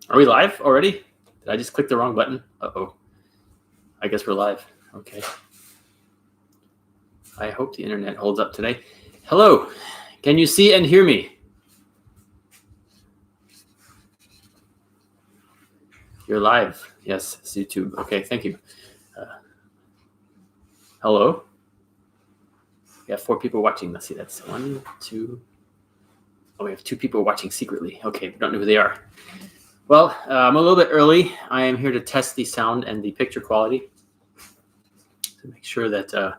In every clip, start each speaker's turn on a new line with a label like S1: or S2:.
S1: Are we live already? Did I just click the wrong button? Uh-oh. I guess we're live. Okay. I hope the internet holds up today. Hello. Can you see and hear me? You're live. Yes, it's YouTube. Okay, thank you. Hello. We have 4 people watching. Let's see. That's 1, 2. Oh, we have 2 people watching secretly. Okay, we don't know who they are. Well, I'm a little bit early. I am here to test the sound and the picture quality to make sure that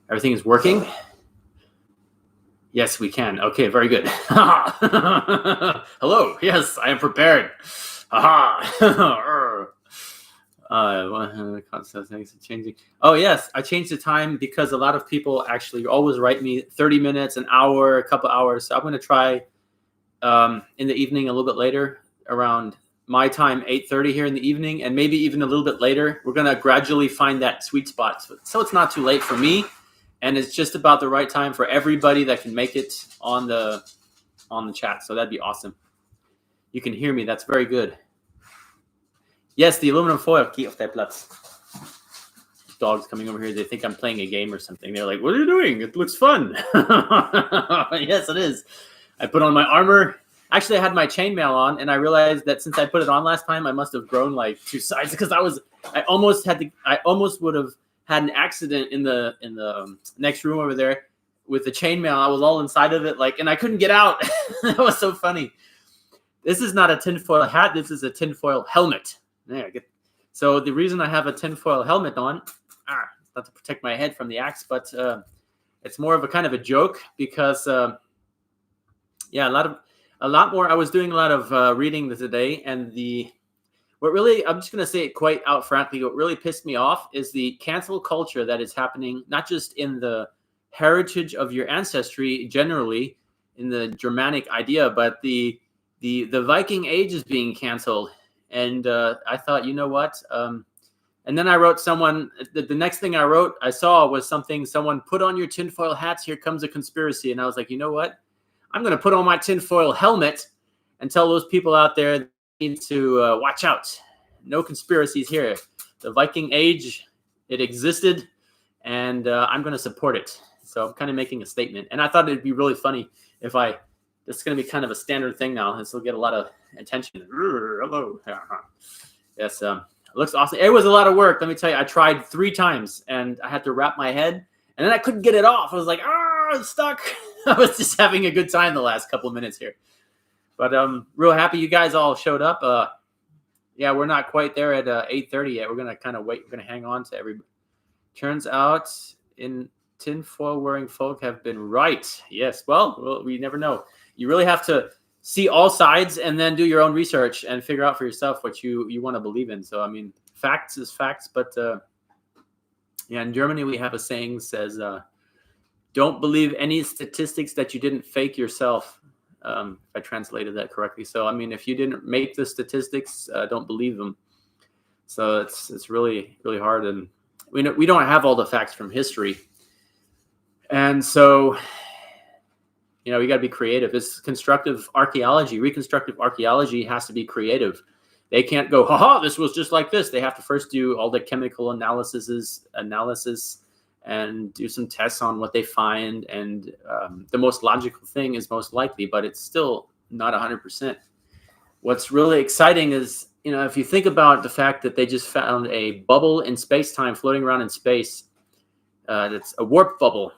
S1: everything is working. Yes, we can. Okay, very good. Hello. Yes, I am prepared. Things are changing. Oh, yes, I changed the time because a lot of people actually always write me 30 minutes, an hour, a couple hours. So I'm going to try in the evening a little bit later, around my time, 8:30 here in the evening, and maybe even a little bit later. We're going to gradually find that sweet spot. So it's not too late for me, and it's just about the right time for everybody that can make it on the chat. So that'd be awesome. You can hear me. That's very good. Yes, the aluminum foil. Dogs coming over here. They think I'm playing a game or something. They're like, "What are you doing? It looks fun." Yes, it is. I put on my armor. Actually, I had my chainmail on, and I realized that since I put it on last time, I must have grown like 2 sizes because I almost would have had an accident in the next room over there with the chainmail. I was all inside of it, and I couldn't get out. That was so funny. This is not a tinfoil hat. This is a tinfoil helmet. So the reason I have a tinfoil helmet on, not to protect my head from the axe, but it's more of a kind of a joke because, a lot more. I was doing a lot of reading today, and what really, I'm just going to say it quite out frankly, what really pissed me off is the cancel culture that is happening, not just in the heritage of your ancestry generally, in the Germanic idea, but the Viking age is being canceled. And I thought, you know what? And then I wrote the next thing I saw was someone put on your tinfoil hats. Here comes a conspiracy. And I was like, you know what? I'm going to put on my tinfoil helmet and tell those people out there they need to watch out. No conspiracies here. The Viking age, it existed, and I'm going to support it. So I'm kind of making a statement. And I thought it'd be really funny if this is going to be kind of a standard thing now. This will get a lot of attention. Hello. Yes, it looks awesome. It was a lot of work. Let me tell you, I tried 3 times, and I had to wrap my head, and then I couldn't get it off. I was like, I'm stuck. I was just having a good time the last couple of minutes here. But real happy you guys all showed up. We're not quite there at 8:30 yet. We're going to kind of wait. We're going to hang on to everybody. Turns out in tinfoil wearing folk have been right. Yes, well, we never know. You really have to see all sides and then do your own research and figure out for yourself what you want to believe in. So, I mean, facts is facts. But, in Germany, we have a saying that says, don't believe any statistics that you didn't fake yourself. If I translated that correctly. So, I mean, if you didn't make the statistics, don't believe them. So it's really, really hard. And we don't have all the facts from history. And so, we got to be creative. It's constructive archaeology. Reconstructive archaeology has to be creative. They can't go, this was just like this. They have to first do all the chemical analysis and do some tests on what they find. And the most logical thing is most likely, but it's still not 100%. What's really exciting is, if you think about the fact that they just found a bubble in space-time floating around in space, that's a warp bubble,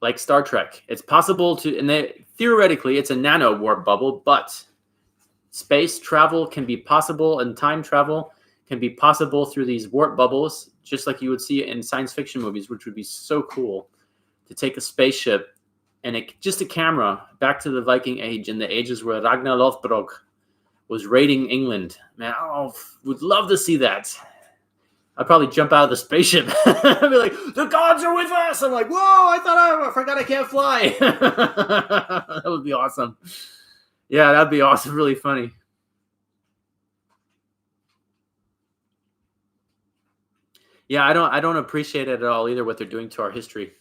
S1: like Star Trek. It's possible theoretically, it's a nano warp bubble, but space travel can be possible and time travel can be possible through these warp bubbles, just like you would see in science fiction movies, which would be so cool to take a spaceship and just a camera back to the Viking age and the ages where Ragnar Lothbrok was raiding England. Man, would love to see that. I'd probably jump out of the spaceship and be like, the gods are with us. I'm like, whoa, I forgot I can't fly. That would be awesome. Yeah, that'd be awesome. Really funny. Yeah, I don't appreciate it at all either, what they're doing to our history.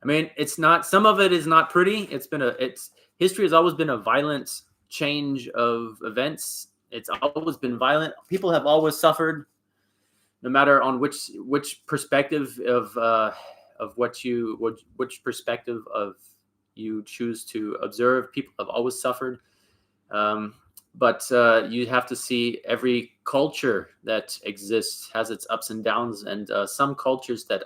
S1: I mean, some of it is not pretty. History has always been a violent change of events It's always been violent. People have always suffered, no matter on which perspective of which perspective of you choose to observe. People have always suffered. But you have to see every culture that exists has its ups and downs, and some cultures that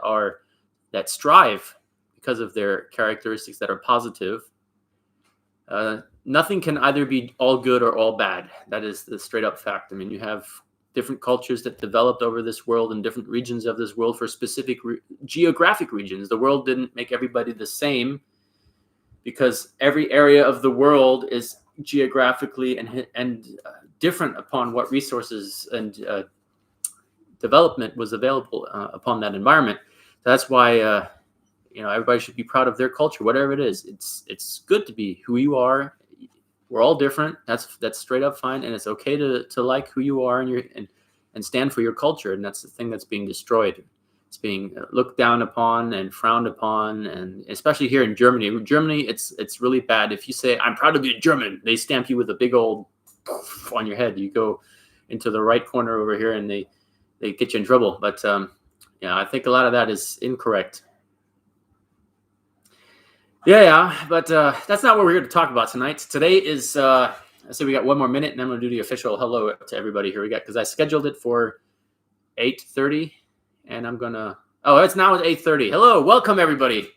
S1: strive because of their characteristics that are positive. Nothing can either be all good or all bad. That is the straight up fact. I mean, you have different cultures that developed over this world in different regions of this world for specific geographic regions. The world didn't make everybody the same, because every area of the world is geographically and different upon what resources and development was available upon that environment. That's why everybody should be proud of their culture, whatever it is. It's good to be who you are. We're all different. That's straight up fine, and it's okay to like who you are and stand for your culture. And that's the thing that's being destroyed. It's being looked down upon and frowned upon, and especially here in Germany. Germany, it's really bad. If you say, "I'm proud to be a German," they stamp you with a big old poof on your head. You go into the right corner over here, and they get you in trouble. But I think a lot of that is incorrect. But that's not what we're here to talk about tonight. Today is, I say we got one more minute, and then I'm going to do the official hello to everybody here. Because I scheduled it for 8:30, and I'm going to, it's now at 8:30. Hello, welcome everybody.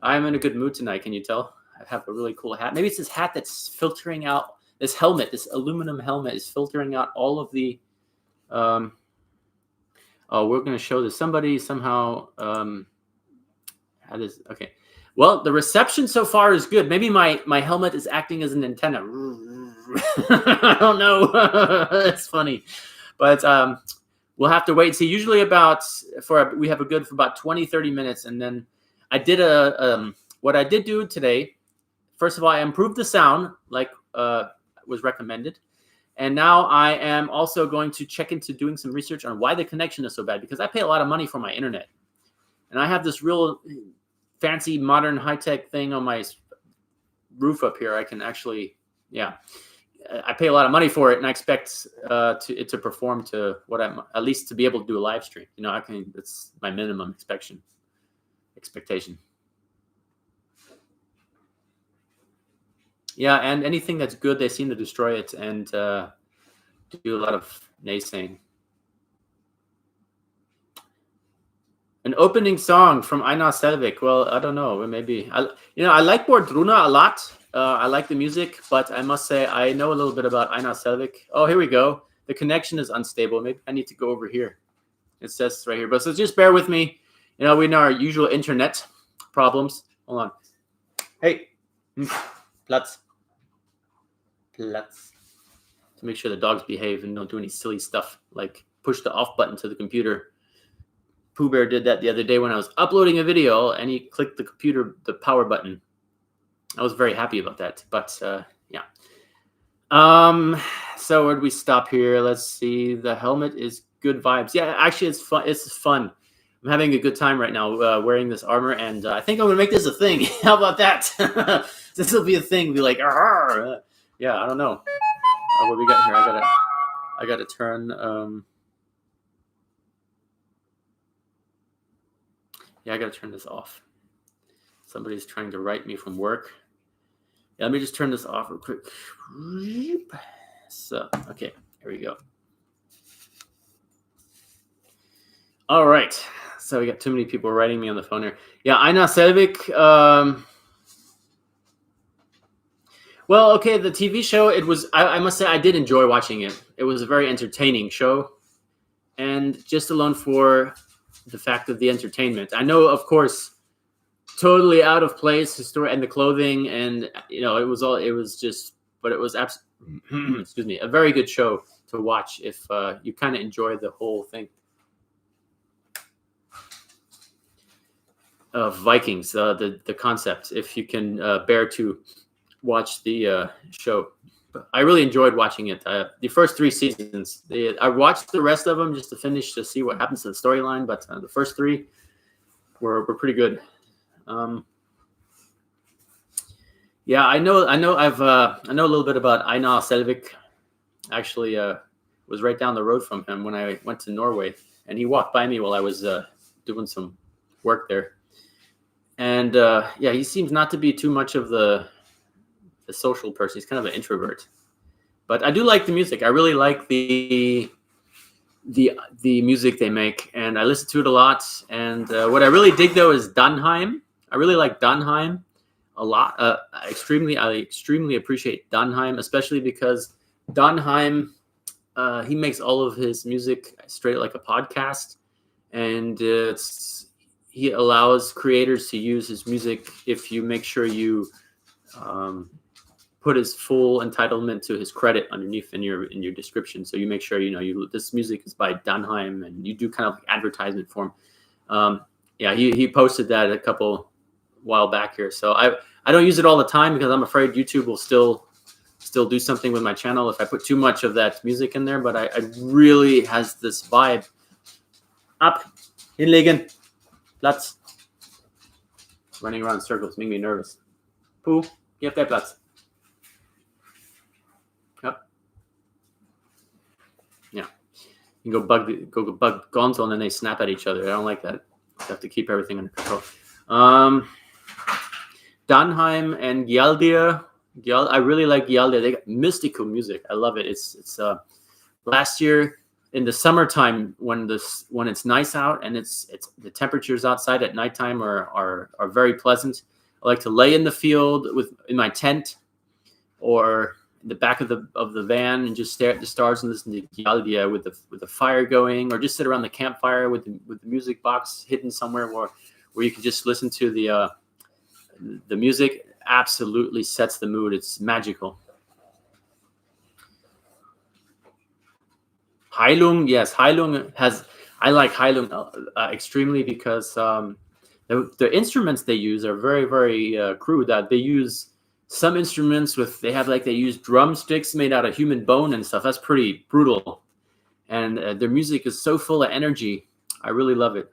S1: I'm in a good mood tonight, can you tell? I have a really cool hat. Maybe it's this hat that's filtering out, this helmet, this aluminum helmet is filtering out all of the, we're going to show this. Somebody somehow, had this, okay. Well, the reception so far is good. Maybe my helmet is acting as an antenna. I don't know. It's funny. But we'll have to wait and see. Usually we have a good for about 20, 30 minutes. And then I did what I did do today. First of all, I improved the sound like was recommended. And now I am also going to check into doing some research on why the connection is so bad. Because I pay a lot of money for my internet. And I have this real fancy modern high-tech thing on my roof up here. I can actually, I pay a lot of money for it, and I expect it to perform to what I'm, at least to be able to do a live stream. It's my minimum expectation. Yeah, and anything that's good, they seem to destroy it and do a lot of naysaying. An opening song from Einar Selvik. Well, I don't know. Maybe I like Bordruna a lot. I like the music, but I must say I know a little bit about Einar Selvik. Oh, here we go. The connection is unstable. Maybe I need to go over here. It says right here, but so just bear with me. We know our usual internet problems. Hold on. Hey, Platz. To make sure the dogs behave and don't do any silly stuff like push the off button to the computer. Pooh Bear did that the other day when I was uploading a video, and he clicked the power button. I was very happy about that. But so where do we stop here? Let's see. The helmet is good vibes. Yeah, actually, it's fun. It's fun. I'm having a good time right now wearing this armor, and I think I'm gonna make this a thing. How about that? This will be a thing. Be like, I don't know. What we got here? I gotta turn. I got to turn this off. Somebody's trying to write me from work. Let me just turn this off real quick. So, okay, here we go. All right. So we got too many people writing me on the phone here. Yeah, Einar Selvik. Well, okay, the TV show, it was, I must say, I did enjoy watching it. It was a very entertaining show. And just alone for the fact of the entertainment. I know, of course, totally out of place, and the clothing, and it was excuse me, a very good show to watch if you kind of enjoy the whole thing. Vikings, the concept, if you can bear to watch the show. I really enjoyed watching it. The first 3 seasons. I watched the rest of them just to finish to see what happens to the storyline, but the first 3 were pretty good. I know a little bit about Einar Selvik. actually was right down the road from him when I went to Norway, and he walked by me while I was doing some work there. And yeah, he seems not to be too much of the social person. He's kind of an introvert. But I do like the music. I really like the music they make, and I listen to it a lot. And what I really dig though is Dunheim. I really like Dunheim a lot. I extremely appreciate Dunheim, especially because Dunheim he makes all of his music straight like a podcast, and he allows creators to use his music if you make sure you put his full entitlement to his credit underneath in your description. So you make sure this music is by Dunheim, and you do kind of like advertisement for him. Yeah, he posted that a couple while back here. So I don't use it all the time because I'm afraid YouTube will still do something with my channel if I put too much of that music in there. But I really has this vibe. Up, hinlegen, Platz. Running around in circles make me nervous. Pooh, give that Platz. Yep. Yeah. You can go bug Gonzo and then they snap at each other. I don't like that. You have to keep everything under control. Dunheim and Gjaldir. I really like Gjaldir. They got mystical music. I love it. It's last year in the summertime when it's nice out and it's the temperatures outside at nighttime are very pleasant. I like to lay in the field in my tent or in the back of the van and just stare at the stars and listen to Gjaldir with the fire going, or just sit around the campfire with the music box hidden somewhere where you can just listen to the music. Absolutely sets the mood. It's magical. Heilung, yes, Heilung I like Heilung extremely because the instruments they use are very, very crude. That they use some instruments they use drumsticks made out of human bone and stuff. That's pretty brutal, and their music is so full of energy. I really love it.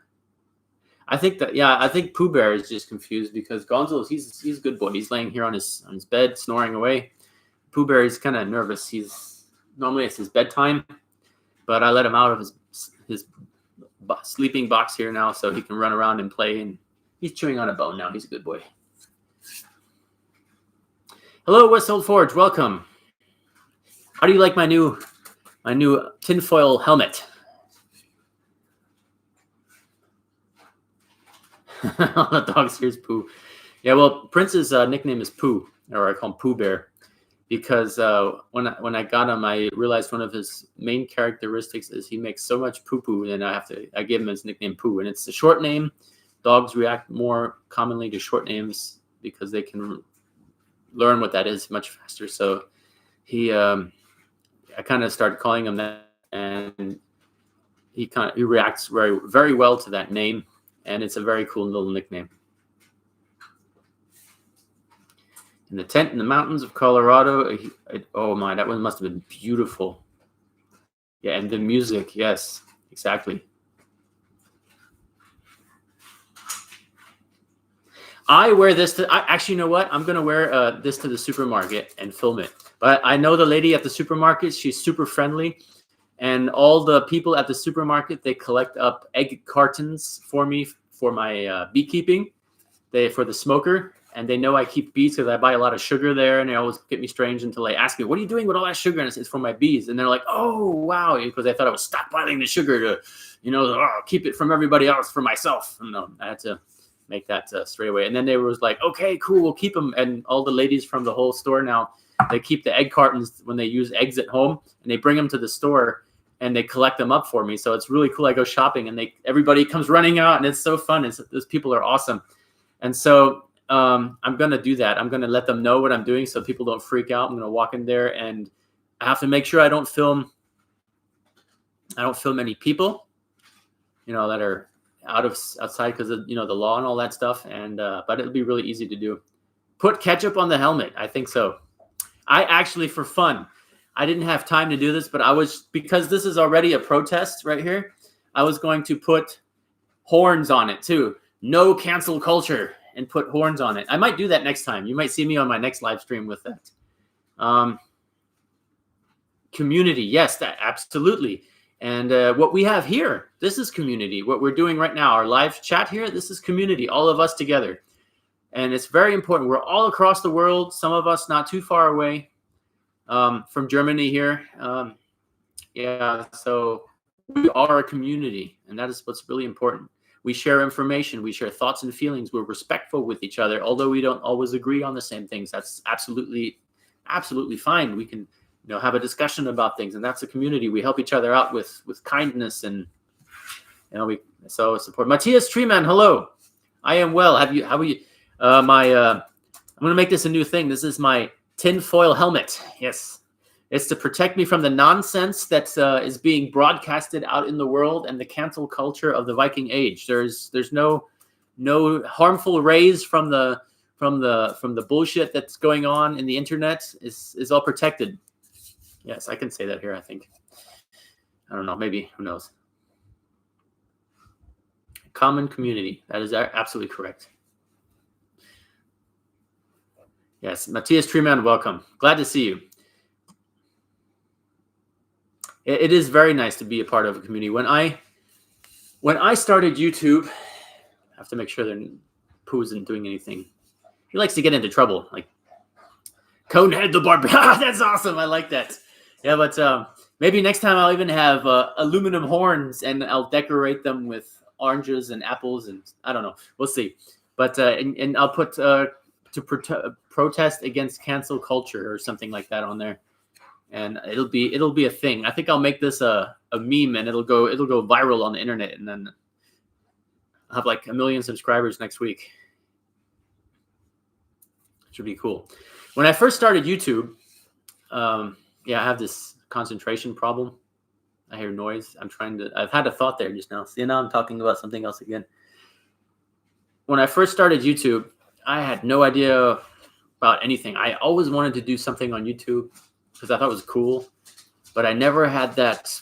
S1: I think Pooh Bear is just confused because Gonzo, he's a good boy. He's laying here on his bed snoring away. Pooh Bear is kind of nervous. Normally it's his bedtime, but I let him out of his sleeping box here now so he can run around and play. And he's chewing on a bone now. He's a good boy. Hello, Westhold Forge. Welcome. How do you like my new tinfoil helmet? All the dogs here's Pooh. Yeah, well, Prince's nickname is Pooh, or I call him Pooh Bear, because when I got him, I realized one of his main characteristics is he makes so much poo-poo, and I gave him his nickname Pooh, and it's a short name. Dogs react more commonly to short names because they can learn what that is much faster. So I kind of started calling him that, and he reacts very, very well to that name. And it's a very cool little nickname. In the tent in the mountains of Colorado. Oh my, that one must have been beautiful. Yeah, and the music, yes, exactly. I wear this actually, you know what? I'm going to wear this to the supermarket and film it. But I know the lady at the supermarket, she's super friendly. And all the people at the supermarket, they collect up egg cartons for me for my beekeeping, for the smoker. And they know I keep bees because I buy a lot of sugar there. And they always get me strange until they ask me, what are you doing with all that sugar? And it's for my bees. And they're like, oh, wow. Because I thought I was stockpiling the sugar to, keep it from everybody else for myself. And I had to make that straight away. And then they was like, okay, cool, we'll keep them. And all the ladies from the whole store now, they keep the egg cartons when they use eggs at home. And they bring them to the store. And they collect them up for me. So it's really cool. I go shopping and everybody comes running out and it's so fun. Those people are awesome. And so I'm going to do that. I'm going to let them know what I'm doing so people don't freak out. I'm going to walk in there and I have to make sure I don't film any people, that are outside because of, the law and all that stuff. And, but it'll be really easy to do. Put ketchup on the helmet. I think so. I actually, for fun, I didn't have time to do this, but because this is already a protest right here, I was going to put horns on it too. No cancel culture, and put horns on it. I might do that next time. You might see me on my next live stream with that. Community, yes, that absolutely. And what we have here, this is community. What we're doing right now, our live chat here, this is community, all of us together. And it's very important. We're all across the world, some of us not too far away from Germany here. Yeah, so we are a community, and that is what's really important. We share information, we share thoughts and feelings. We're respectful with each other, although we don't always agree on the same things. That's absolutely fine. We can have a discussion about things, and that's a community. We help each other out with kindness, and we so support. Matthias Treeman, hello. I am well. How are you? I'm gonna make this a new thing. This is my tinfoil helmet. Yes, it's to protect me from the nonsense that is being broadcasted out in the world and the cancel culture of the Viking Age. There's no harmful rays from the bullshit that's going on in the internet. Is all protected. Yes, I can say that here, I think. I don't know, maybe, who knows. Common community, that is absolutely correct. Yes, Matthias Treeman, welcome. Glad to see you. It is very nice to be a part of a community. When I started YouTube, I have to make sure that Pooh isn't doing anything. He likes to get into trouble, like Conehead the Barbarian. That's awesome. I like that. Yeah, but maybe next time I'll even have aluminum horns, and I'll decorate them with oranges and apples, and I don't know. We'll see. But and I'll put protest against cancel culture or something like that on there, and it'll be a thing. I think I'll make this a meme, and it'll go viral on the internet, and then I'll have like 1 million subscribers next week. Should be cool. When I first started YouTube, I have this concentration problem. I hear noise. I've had a thought there just now. See, now I'm talking about something else again. When I first started YouTube, I had no idea about anything. I always wanted to do something on YouTube because I thought it was cool, but I never had that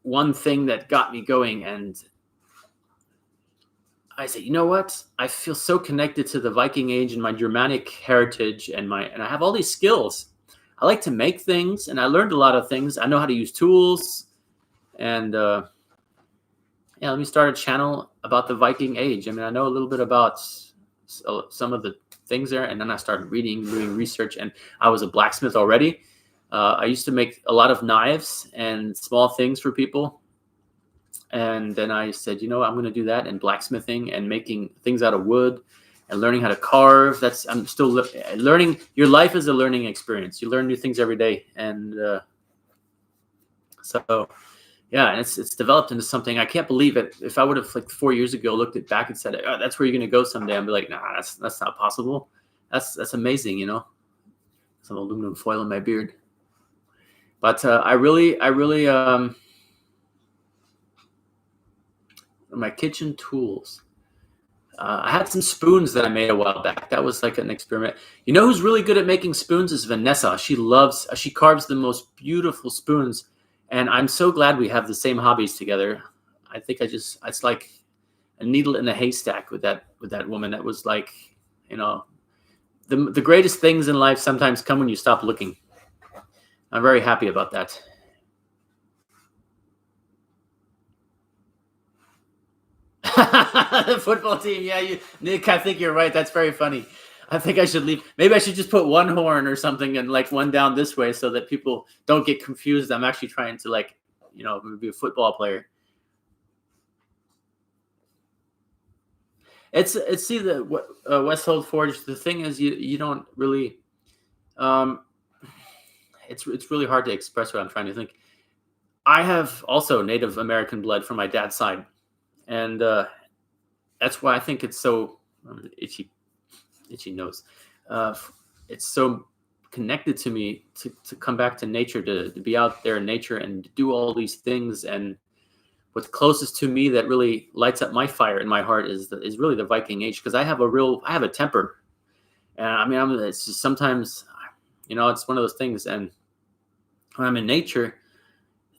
S1: one thing that got me going. And I said, you know what? I feel so connected to the Viking Age and my Germanic heritage, and I have all these skills. I like to make things, and I learned a lot of things. I know how to use tools, and let me start a channel about the Viking Age. I mean, I know a little bit about some of the things there, and then I started doing research, and I was a blacksmith already. I used to make a lot of knives and small things for people. And then I said, I'm going to do that, and blacksmithing and making things out of wood and learning how to carve. I'm still learning. Your life is a learning experience. You learn new things every day. And and it's developed into something. I can't believe it. If I would have 4 years ago looked it back and said, oh, that's where you're going to go someday, I'd be like, nah, that's not possible. That's amazing, Some aluminum foil in my beard. But I really my kitchen tools. I had some spoons that I made a while back. That was like an experiment. You know who's really good at making spoons is Vanessa. She carves the most beautiful spoons, and I'm so glad we have the same hobbies together. I think it's like a needle in a haystack with that woman. That was like, the greatest things in life sometimes come when you stop looking. I'm very happy about that. The football team, yeah, Nick, I think you're right. That's very funny. I think I should leave. Maybe I should just put one horn or something and one down this way so that people don't get confused. I'm actually trying to be a football player. It's see the Westhold Forge. The thing is, you don't really. It's really hard to express what I'm trying to think. I have also Native American blood from my dad's side, and that's why I think it's so itchy nose. It's so connected to me to come back to nature, to be out there in nature and do all these things. And what's closest to me that really lights up my fire in my heart is really the Viking Age, because I have a temper, and I mean it's just sometimes it's one of those things. And when I'm in nature,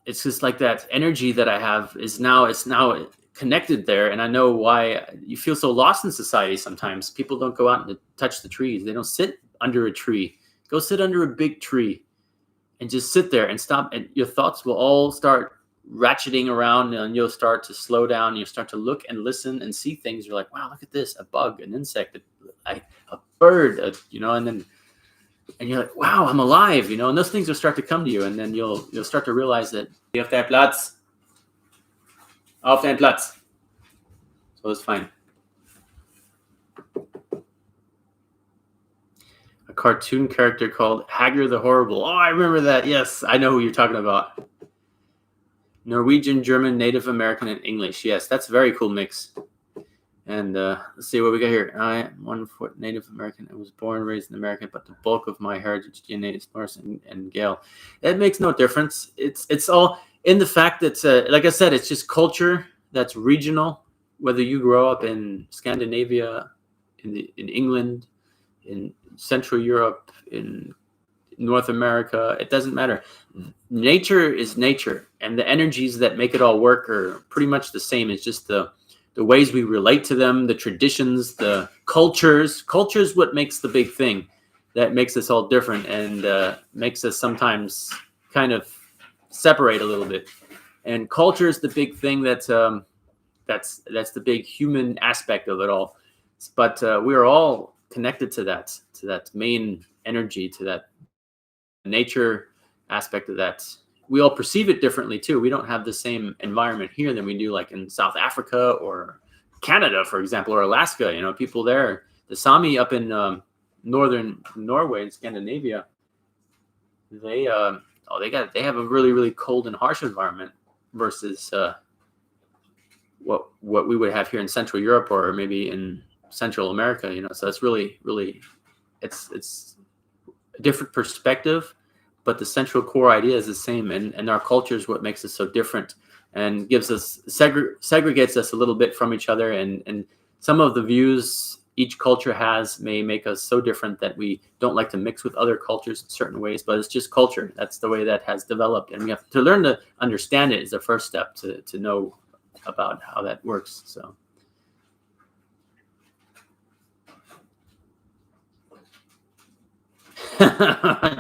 S1: it's just like that energy that I have it's now connected there. And I know why you feel so lost in society sometimes. People don't go out and touch the trees. They don't sit under a tree. Go sit under a big tree and just sit there and stop, and your thoughts will all start ratcheting around, and you'll start to slow down. You'll start to look and listen and see things. You're like, wow, look at this, a bug, an insect, a bird, and you're like, wow, I'm alive, and those things will start to come to you, and then you'll start to realize that you have to have Platz. Auf deinen Platz. So it's fine. A cartoon character called Hagar the Horrible. Oh, I remember that. Yes, I know who you're talking about. Norwegian, German, Native American, and English. Yes, that's a very cool mix. And let's see what we got here. I am 1 foot Native American. I was born and raised in America, but the bulk of my heritage DNA is Norse and Gael. It makes no difference. It's all in the fact that, like I said, it's just culture that's regional. Whether you grow up in Scandinavia, in England, in Central Europe, in North America, it doesn't matter. Nature is nature, and the energies that make it all work are pretty much the same. It's just the ways we relate to them, the traditions, the cultures. Culture's what makes the big thing that makes us all different, and makes us sometimes kind of separate a little bit. And culture is the big thing that's the big human aspect of it all. But we are all connected to that main energy, to that nature aspect of that. We all perceive it differently too. We don't have the same environment here than we do like in South Africa or Canada, for example, or Alaska. People there, the Sami up in northern Norway and Scandinavia, they have a really, really cold and harsh environment versus what we would have here in Central Europe or maybe in Central America. So it's really, really, it's a different perspective, but the central core idea is the same, and our culture is what makes us so different and gives us segregates us a little bit from each other, and some of the views each culture has may make us so different that we don't like to mix with other cultures in certain ways, but it's just culture. That's the way that has developed, and we have to learn to understand it is the first step to know about how that works. So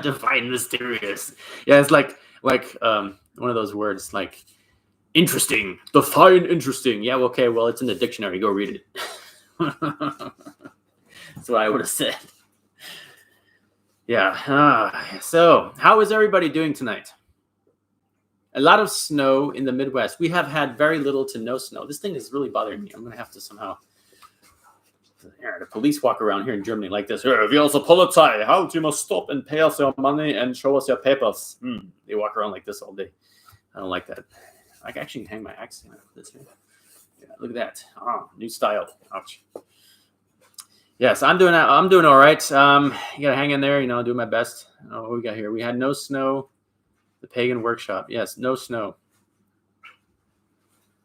S1: define mysterious. Yeah, it's like one of those words like interesting. Define interesting. Yeah, okay, well, it's in the dictionary. Go read it. That's what I would have said. Yeah. So how is everybody doing tonight? A lot of snow in the Midwest. We have had very little to no snow. This thing is really bothering me. I'm going to have to somehow... The police walk around here in Germany like this. Wir als Polizei, halt, you must stop and pay us your money and show us your papers. They walk around like this all day. I don't like that. I can actually hang my axe this here. Yeah, look at that. Oh, new style. Ouch. Yes, I'm doing all right. You gotta hang in there, do my best. What we got here? We had no snow. The pagan workshop. Yes, no snow.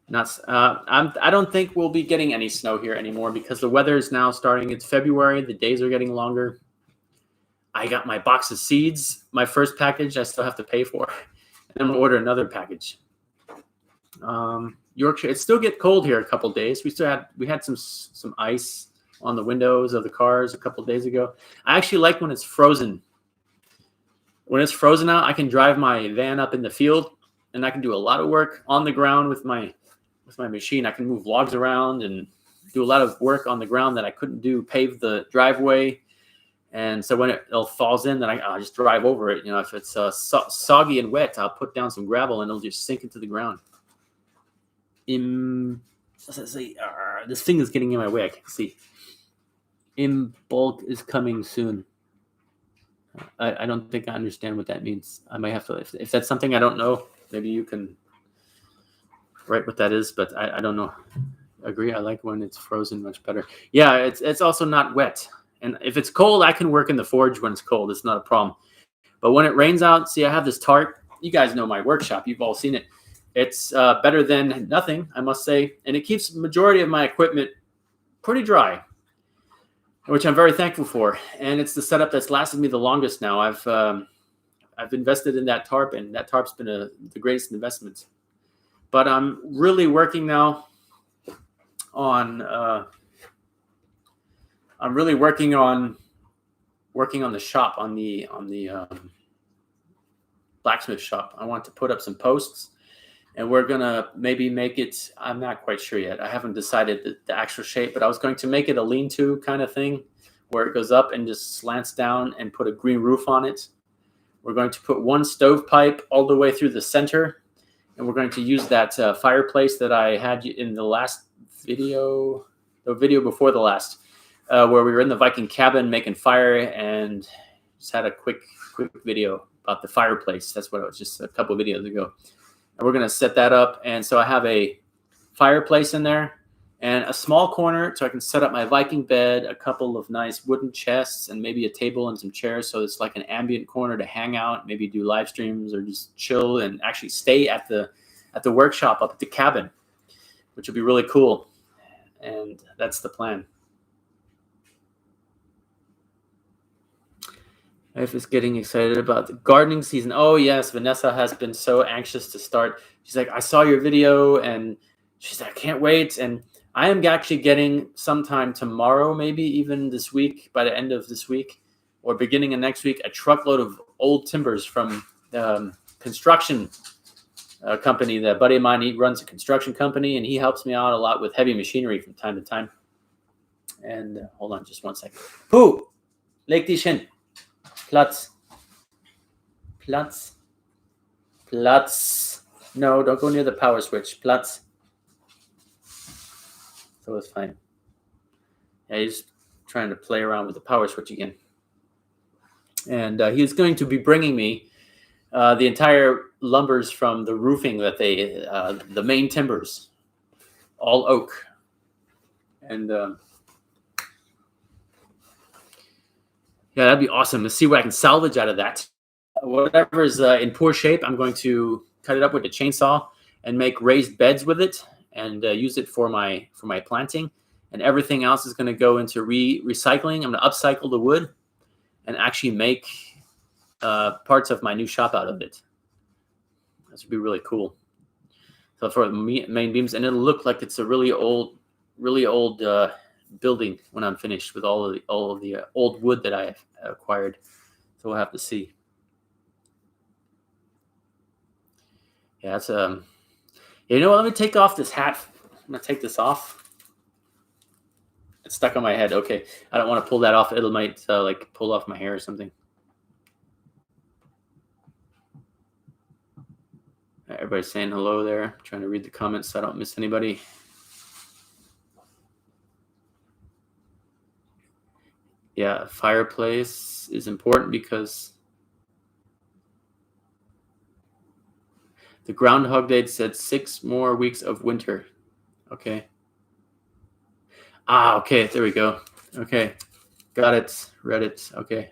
S1: I don't think we'll be getting any snow here anymore because the weather is now starting. It's February. The days are getting longer. I got my box of seeds. My first package I still have to pay for. And I'm going to order another package. Yorkshire, it still get cold here a couple days. We had some ice on the windows of the cars a couple days ago. I actually like when it's frozen. When it's frozen out, I can drive my van up in the field and I can do a lot of work on the ground with my machine. I can move logs around and do a lot of work on the ground that I couldn't do, pave the driveway. And so when it falls in, then I'll just drive over it. If it's soggy and wet, I'll put down some gravel and it'll just sink into the ground. This thing is getting in my way. I can't see. In bulk is coming soon. I don't think I understand what that means. I might have to, if that's something I don't know, maybe you can write what that is, but I don't know. Agree. I like when it's frozen much better. Yeah, it's also not wet. And if it's cold, I can work in the forge when it's cold. It's not a problem. But when it rains out, see, I have this tarp. You guys know my workshop. You've all seen it. It's better than nothing, I must say. And it keeps the majority of my equipment pretty dry, which I'm very thankful for. And it's the setup that's lasted me the longest now. I've invested in that tarp, and that tarp's been the greatest investment. But I'm really working now on working on the shop, on the blacksmith shop. I want to put up some posts, and we're gonna maybe make it. I'm not quite sure yet. I haven't decided the actual shape, but I was going to make it a lean-to kind of thing, where it goes up and just slants down, and put a green roof on it. We're going to put one stovepipe all the way through the center, and we're going to use that fireplace that I had in the last video, the video before the last, where we were in the Viking cabin making fire, and just had a quick video about the fireplace. That's what it was, just a couple of videos ago. And we're going to set that up. And so I have a fireplace in there and a small corner so I can set up my Viking bed, a couple of nice wooden chests, and maybe a table and some chairs. So it's like an ambient corner to hang out, maybe do live streams or just chill and actually stay at the workshop up at the cabin, which would be really cool. And that's the plan. Wife is getting excited about the gardening season. Oh, yes. Vanessa has been so anxious to start. She's like, I saw your video, and she's like, I can't wait. And I am actually getting sometime tomorrow, maybe even this week, by the end of this week or beginning of next week, a truckload of old timbers from the construction company. That buddy of mine, he runs a construction company, and he helps me out a lot with heavy machinery from time to time. And hold on just 1 second. Pooh, leg dich hin. Platz. Platz. Platz. No, don't go near the power switch. Platz. So it's fine. Yeah, he's trying to play around with the power switch again. And he's going to be bringing me the entire lumbers from the roofing that the main timbers, all oak. And yeah, that'd be awesome. Let's see what I can salvage out of that. Whatever is in poor shape, I'm going to cut it up with a chainsaw and make raised beds with it, and use it for my planting. And everything else is going to go into recycling. I'm going to upcycle the wood and actually make parts of my new shop out of it. This would be really cool. So for the main beams, and it'll look like it's a really old building when I'm finished with all of the old wood that I acquired. So we'll have to see. Yeah, that's you know what? Let me take off this hat. I'm gonna take this off. It's stuck on my head. Okay, I don't want to pull that off. It might like pull off my hair or something. Everybody's saying hello there. I'm trying to read the comments so I don't miss anybody. Yeah, fireplace is important because the Groundhog Day said 6 more weeks of winter. Okay. Okay. There we go. Okay. Got it. Read it. Okay.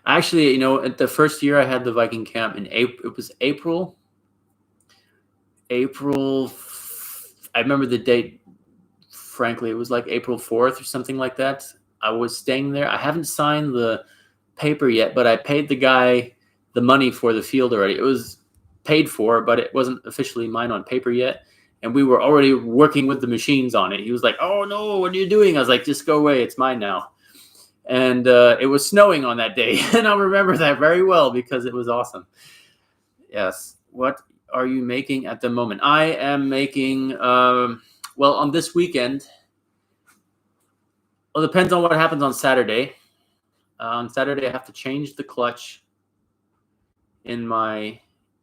S1: Actually, you know, at the first year I had the Viking camp in April. It was April. I remember the date. Frankly, it was like April 4th or something like that. I was staying there. I haven't signed the paper yet, but I paid the guy the money for the field already. It was paid for, but it wasn't officially mine on paper yet. And we were already working with the machines on it. He was like, "Oh no, what are you doing?" I was like, "Just go away. It's mine now." And it was snowing on that day. And I remember that very well because it was awesome. Yes. What are you making at the moment? I am making, well, on this weekend, well, it depends on what happens on Saturday. On Saturday, I have to change the clutch in my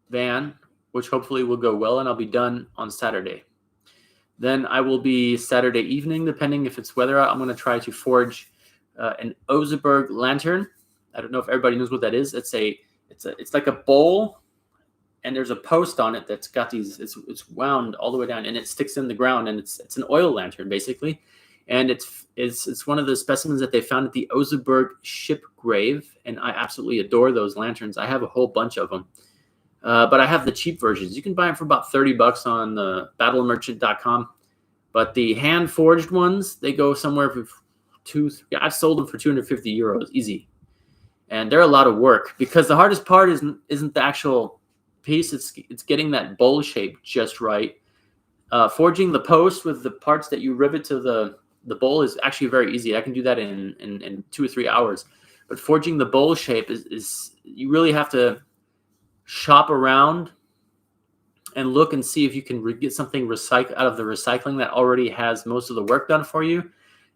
S1: van, which hopefully will go well, and I'll be done on Saturday. Then I will be Saturday evening, depending if it's weather out. I'm going to try to forge an Oseberg lantern. I don't know if everybody knows what that is. It's like a bowl, and there's a post on it that's got these. It's wound all the way down, and it sticks in the ground, and it's an oil lantern basically. And it's one of the specimens that they found at the Oseberg ship grave, and I absolutely adore those lanterns. I have a whole bunch of them, but I have the cheap versions. You can buy them for about $30 on battlemerchant.com. But the hand forged ones, they go somewhere for I've sold them for €250 easy, and they're a lot of work because the hardest part isn't the actual piece. It's getting that bowl shape just right. Forging the post with the parts that you rivet to the the bowl is actually very easy. I can do that in 2 or 3 hours. But forging the bowl shape is you really have to shop around and look and see if you can get something out of the recycling that already has most of the work done for you.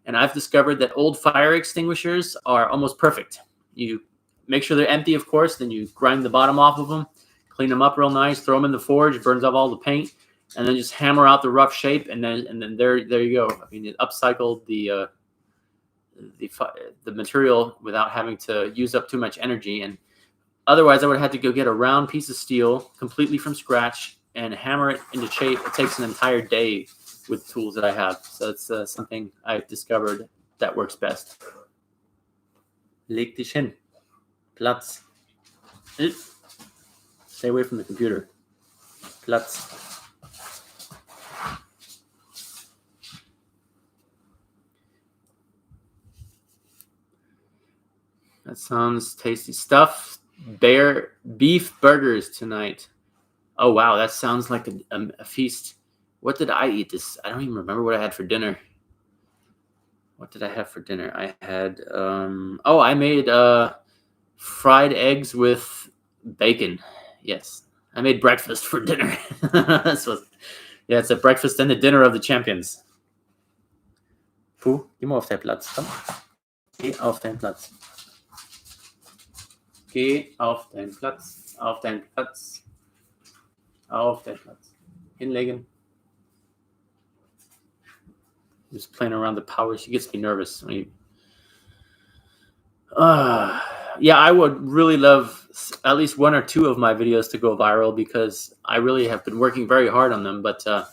S1: And I've discovered that old fire extinguishers are almost perfect. You make sure they're empty, of course, then you grind the bottom off of them, clean them up real nice, throw them in the forge, burns off all the paint, and then just hammer out the rough shape, and then there you go. I mean, it upcycled the material without having to use up too much energy. And otherwise, I would have had to go get a round piece of steel completely from scratch and hammer it into shape. It takes an entire day with tools that I have. So it's something I've discovered that works best. Leg dich hin. Platz. Stay away from the computer. Platz. That sounds tasty stuff. Beef burgers tonight. Oh, wow. That sounds like a feast. What did I eat this? I don't even remember what I had for dinner. What did I have for dinner? I had, I made fried eggs with bacon. Yes. I made breakfast for dinner. It's a breakfast and a dinner of the champions. Puh, geh mal auf deinen Platz. Komm. Geh auf deinen Platz. Geh auf deinen Platz. Auf deinen Platz. Auf deinen Platz. Hinlegen. Just playing around the power. She gets me nervous. I would really love at least 1 or 2 of my videos to go viral because I really have been working very hard on them. But I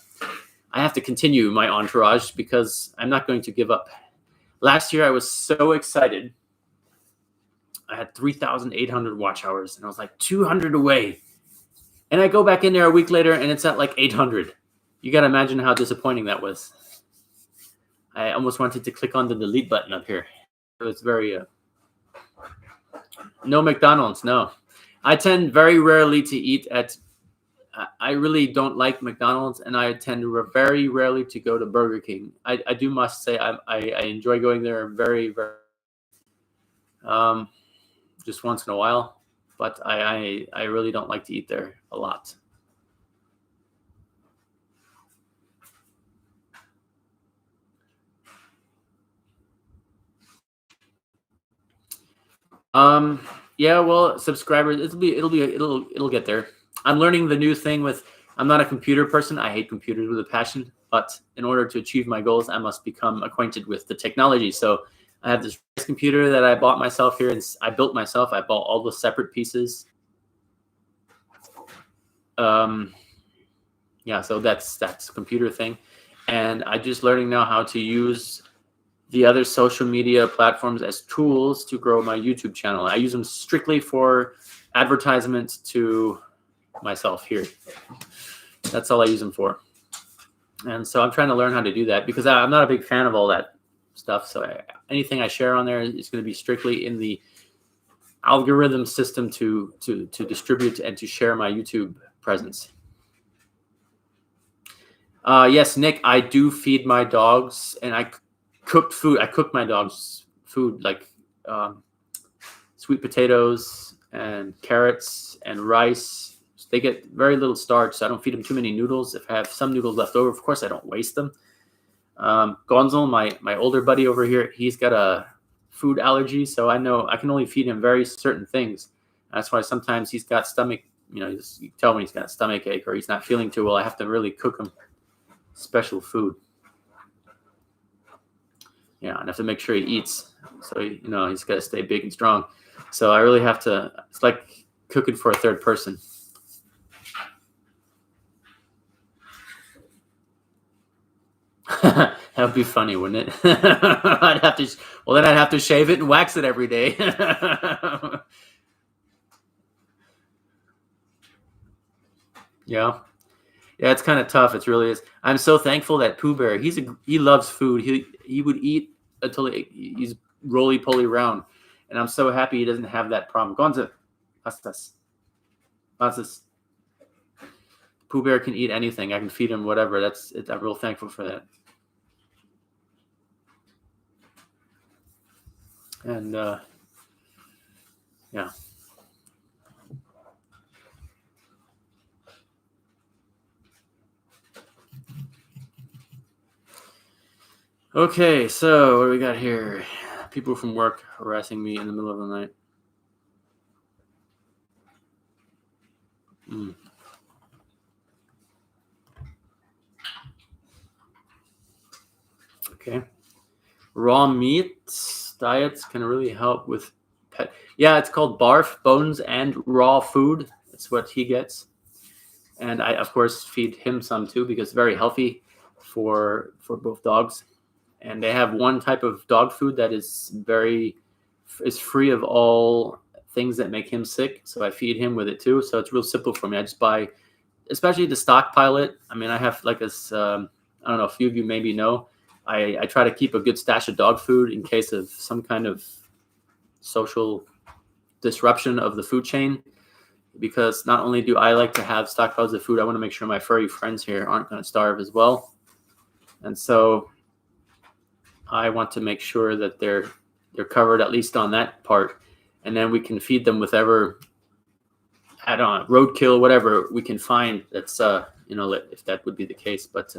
S1: have to continue my entourage because I'm not going to give up. Last year, I was so excited. I had 3,800 watch hours, and I was like 200 away. And I go back in there a week later, and it's at like 800. You got to imagine how disappointing that was. I almost wanted to click on the delete button up here. It was very... No McDonald's, no. I tend very rarely to eat at... I really don't like McDonald's, and I tend very rarely to go to Burger King. I do must say I enjoy going there very, very... just once in a while. But I really don't like to eat there a lot. Well, subscribers, it'll get there. I'm learning the new thing with, I'm not a computer person. I hate computers with a passion, but in order to achieve my goals, I must become acquainted with the technology. So I have this computer that I bought myself here, and I built myself. I bought all the separate pieces. So that's a computer thing. And I'm just learning now how to use the other social media platforms as tools to grow my YouTube channel. I use them strictly for advertisement to myself here. That's all I use them for. And so I'm trying to learn how to do that because I'm not a big fan of all that stuff. So anything I share on there is going to be strictly in the algorithm system to distribute and to share my YouTube presence. Yes, Nick, I do feed my dogs, and I cooked food. I cook my dogs food like sweet potatoes and carrots and rice. They get very little starch, so I don't feed them too many noodles. If I have some noodles left over, of course, I don't waste them. Gonzal, my older buddy over here, he's got a food allergy, so I know I can only feed him very certain things. That's why sometimes he's got stomach, you can tell when he's got a stomach ache or he's not feeling too well. I have to really cook him special food. And I have to make sure he eats. So, he's got to stay big and strong. So I really have to, it's like cooking for a third person. That would be funny, wouldn't it? I'd have to shave it and wax it every day. Yeah, it's kind of tough. It really is. I'm so thankful that Pooh Bear, he loves food. He would eat until he's roly-poly round. And I'm so happy he doesn't have that problem. Gonza, pastas. Pooh Bear can eat anything. I can feed him whatever. I'm real thankful for that. And yeah. Okay, so what do we got here? People from work harassing me in the middle of the night. Okay. Raw meat diets can really help with pet. Yeah, it's called barf, bones, and raw food. That's what he gets. And I, of course, feed him some too because it's very healthy for both dogs. And they have one type of dog food that is free of all things that make him sick. So I feed him with it too. So it's real simple for me. I just buy, especially to stockpile it. I mean, I have like this. I don't know. A few of you maybe know. I try to keep a good stash of dog food in case of some kind of social disruption of the food chain. Because not only do I like to have stockpiles of food, I want to make sure my furry friends here aren't going to starve as well. And so I want to make sure that they're covered at least on that part, and then we can feed them with whatever, I don't know, roadkill, whatever we can find. That's if that would be the case, but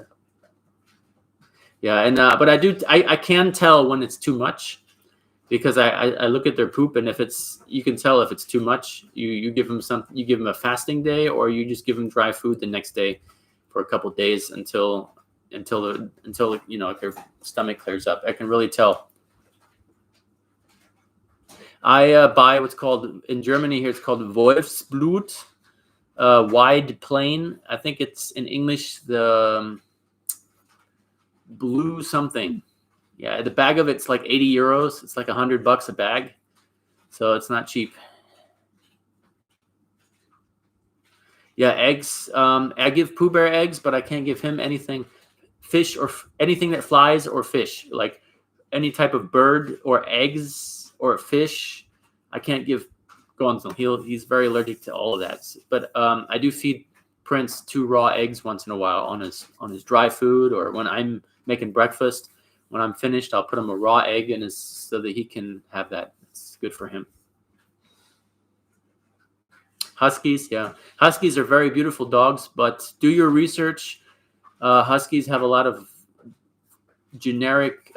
S1: yeah, and but I can tell when it's too much because I look at their poop, and if you can tell if it's too much. You give them you give them a fasting day, or you just give them dry food the next day for a couple of days until their stomach clears up. I can really tell. I buy what's called in Germany here. It's called Wolfsblut, wide plain. I think it's in English the blue something. Yeah, the bag of it's like 80 euros. It's like $100 a bag, so it's not cheap. Yeah, eggs. I give Pooh Bear eggs, but I can't give him anything, fish or anything that flies or fish, like any type of bird or eggs or fish. I can't give Gonzo. He's very allergic to all of that. But I do feed Prince 2 raw eggs once in a while on his dry food, or when I'm making breakfast. When I'm finished, I'll put him a raw egg in his so that he can have that. It's good for him. Huskies, yeah. Huskies are very beautiful dogs, but do your research. Huskies have a lot of genetic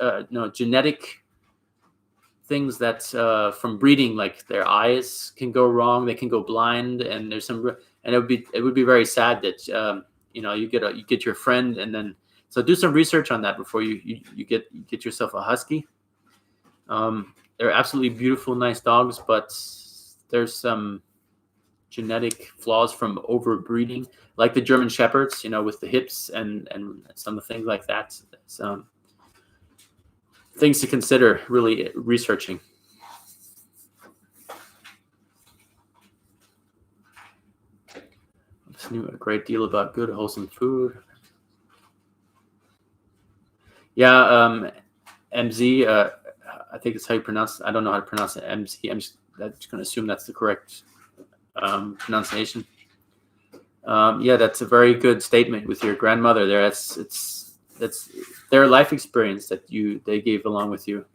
S1: things that from breeding, like their eyes can go wrong, they can go blind, and there's and it would be very sad that you get your friend, and then so do some research on that before you get yourself a husky. They're absolutely beautiful, nice dogs, but there's some genetic flaws from overbreeding, like the German Shepherds, with the hips and some things like that. Some things to consider really researching. I just knew a great deal about good, wholesome food. Yeah, MZ, I think it's how you pronounce it. I don't know how to pronounce it, MZ. I'm just going to assume that's the correct pronunciation. Yeah, that's a very good statement with your grandmother there. That's their life experience that they gave along with you.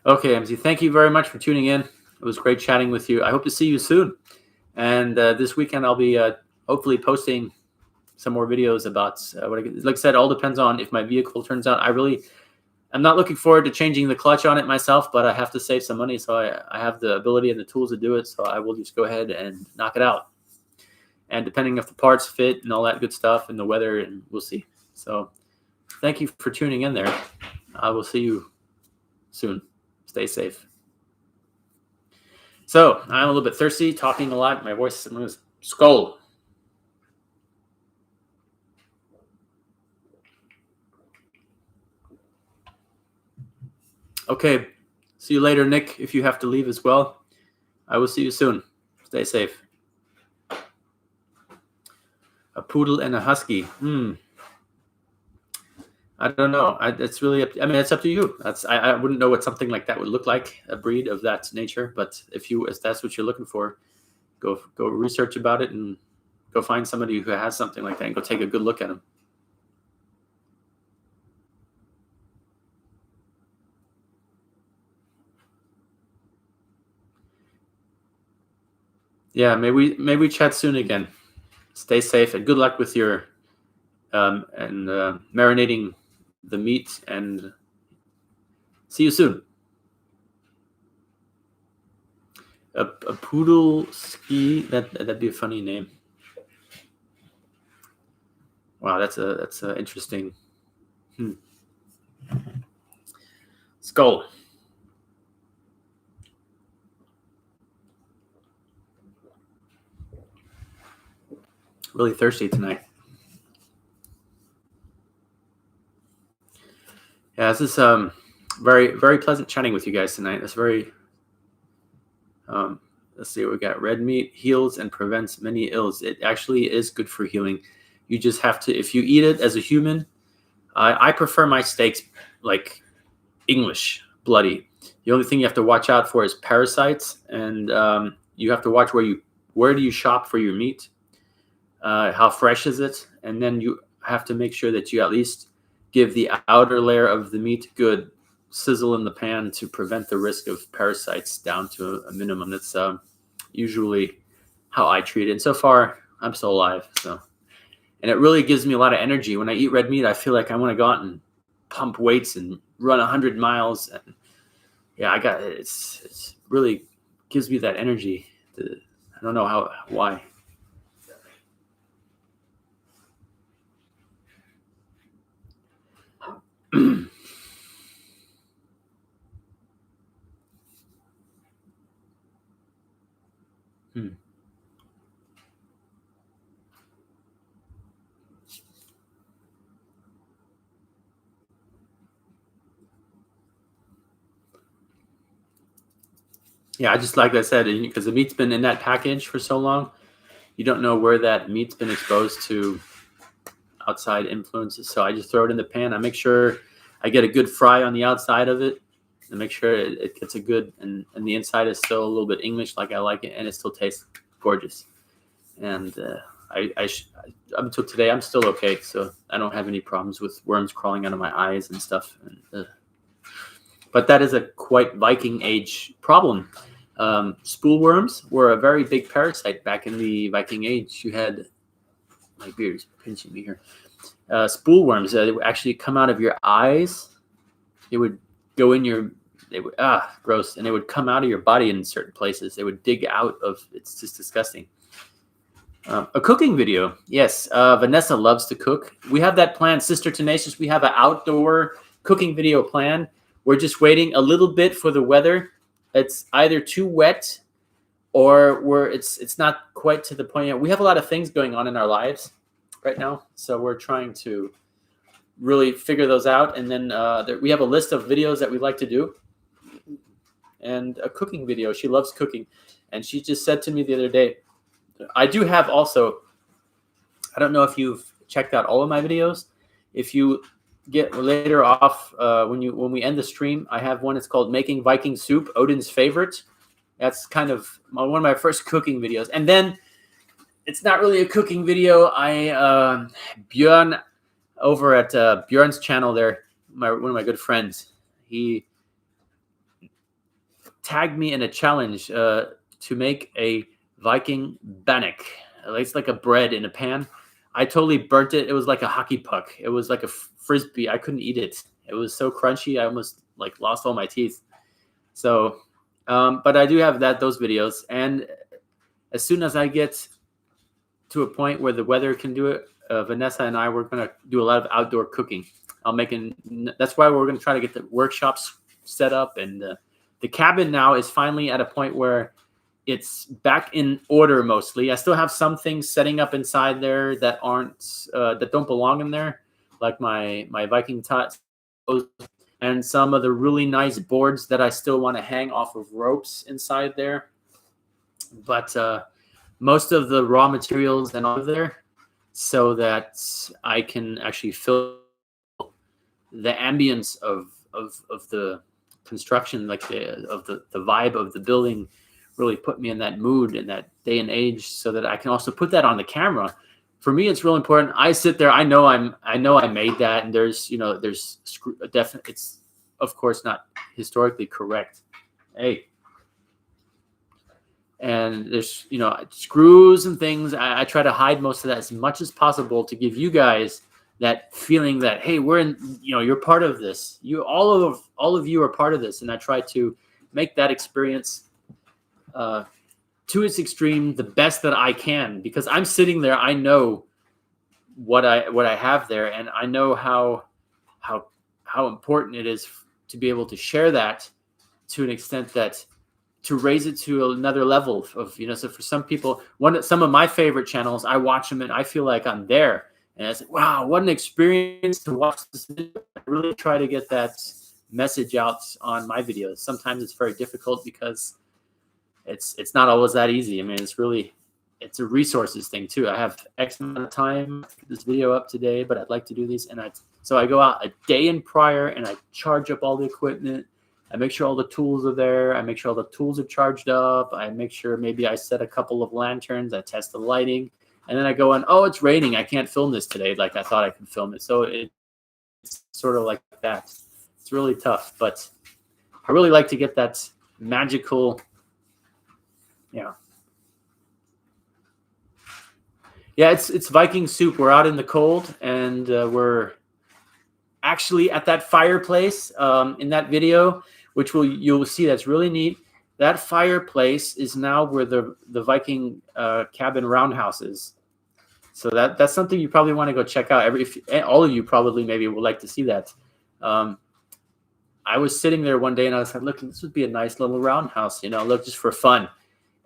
S1: Okay, MZ, thank you very much for tuning in. It was great chatting with you. I hope to see you soon. And this weekend I'll be hopefully posting some more videos about like I said, all depends on if my vehicle turns out. I'm not looking forward to changing the clutch on it myself, but I have to save some money, so I have the ability and the tools to do it, so I will just go ahead and knock it out. And depending if the parts fit and all that good stuff and the weather, and we'll see. So thank you for tuning in there. I will see you soon. Stay safe. So I'm a little bit thirsty, talking a lot. My voice is going to scold. Okay. See you later, Nick, if you have to leave as well. I will see you soon. Stay safe. A poodle and a husky. I don't know. It's really it's up to you. I wouldn't know what something like that would look like, a breed of that nature. But if that's what you're looking for, go research about it and Go find somebody who has something like that and go take a good look at them. Yeah, maybe we chat soon again. Stay safe and good luck with your marinating the meat, and see you soon. A poodle ski, that'd be a funny name. Wow, that's a interesting skull. Really thirsty tonight. Yeah, this is very, very pleasant chatting with you guys tonight. It's very let's see what we got. Red meat heals and prevents many ills. It actually is good for healing. You just have to, if you eat it as a human, I prefer my steaks like English, bloody. The only thing you have to watch out for is parasites, and you have to watch where do you shop for your meat, how fresh is it, and then you have to make sure that you at least give the outer layer of the meat good sizzle in the pan to prevent the risk of parasites down to a minimum. That's usually how I treat it. And so far, I'm still alive. So, and it really gives me a lot of energy. When I eat red meat, I feel like I want to go out and pump weights and run 100 miles. And yeah, it's really gives me that energy. I don't know why. Yeah, I just like I said, because the meat's been in that package for so long, you don't know where that meat's been exposed to outside influences. So I just throw it in the pan. I make sure I get a good fry on the outside of it, and make sure it gets a good, and the inside is still a little bit English like I like it, and it still tastes gorgeous. And up until today, I'm still okay. So I don't have any problems with worms crawling out of my eyes and stuff. But that is a quite Viking age problem. Spool worms were a very big parasite back in the Viking age. You had, my beard is pinching me here. Spool worms, they would actually come out of your eyes. They would go in gross. And they would come out of your body in certain places. They would dig out of, it's just disgusting. A cooking video. Yes, Vanessa loves to cook. We have that planned, Sister Tenacious. We have an outdoor cooking video planned. We're just waiting a little bit for the weather. It's either too wet or it's not quite to the point yet. We have a lot of things going on in our lives right now, so we're trying to really figure those out. And then we have a list of videos that we like to do, and a cooking video. She loves cooking, and she just said to me the other day, I do have also, I don't know if you've checked out all of my videos. If you get later off when we end the stream, I have one. It's called Making Viking Soup, Odin's Favorite. That's kind of one of my first cooking videos. And then it's not really a cooking video. Björn over at Björn's channel there, one of my good friends, he tagged me in a challenge to make a Viking bannock. It's like a bread in a pan. I totally burnt it. It was like a hockey puck. It was like a frisbee. I couldn't eat it. It was so crunchy. I almost lost all my teeth. So, but I do have those videos. And as soon as I get to a point where the weather can do it, Vanessa and I, we're going to do a lot of outdoor cooking. That's why we're going to try to get the workshops set up. And the cabin now is finally at a point where it's back in order mostly. I still have some things setting up inside there that don't belong in there, like my Viking tots and some of the really nice boards that I still want to hang off of ropes inside there. But most of the raw materials and all of there, so that I can actually feel the ambience of the construction, of the vibe of the building really put me in that mood in that day and age, so that I can also put that on the camera. For me, it's real important. I sit there. I know I made that, and there's definitely, it's of course not historically correct. Hey, and there's screws and things. I try to hide most of that as much as possible to give you guys that feeling that, hey, we're in. You're part of this. All of you are part of this, and I try to make that experience to its extreme, the best that I can, because I'm sitting there. I know what I have there, and I know how important it is to be able to share that to an extent that to raise it to another level of So for some people, some of my favorite channels, I watch them and I feel like I'm there, and I say, wow, what an experience to watch this video. I really try to get that message out on my videos. Sometimes it's very difficult because it's not always that easy. I mean, it's a resources thing too. I have X amount of time to get this video up today, but I'd like to do these. So I go out a day in prior and I charge up all the equipment. I make sure all the tools are there. I make sure all the tools are charged up. I make sure maybe I set a couple of lanterns. I test the lighting. And then I go on, oh, it's raining. I can't film this today like I thought I could film it. So it's sort of like that. It's really tough, but I really like to get that magical, Yeah, it's Viking soup. We're out in the cold, and we're actually at that fireplace in that video, which you'll see that's really neat. That fireplace is now where the Viking cabin roundhouse is. So that's something you probably want to go check out. All of you probably maybe would like to see that. I was sitting there one day and I was like, look, this would be a nice little roundhouse, look, just for fun.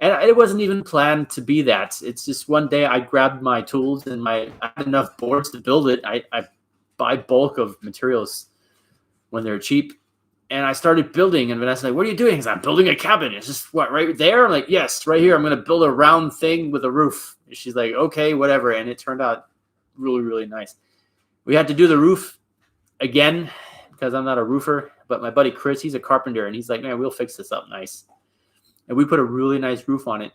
S1: And it wasn't even planned to be that. It's just one day I grabbed my tools and I had enough boards to build it. I buy bulk of materials when they're cheap. And I started building. And Vanessa's like, what are you doing? Because I'm building a cabin. It's just what, right there? I'm like, yes, right here. I'm going to build a round thing with a roof. And she's like, okay, whatever. And it turned out really, really nice. We had to do the roof again because I'm not a roofer. But my buddy Chris, he's a carpenter. And he's like, man, we'll fix this up nice. And we put a really nice roof on it.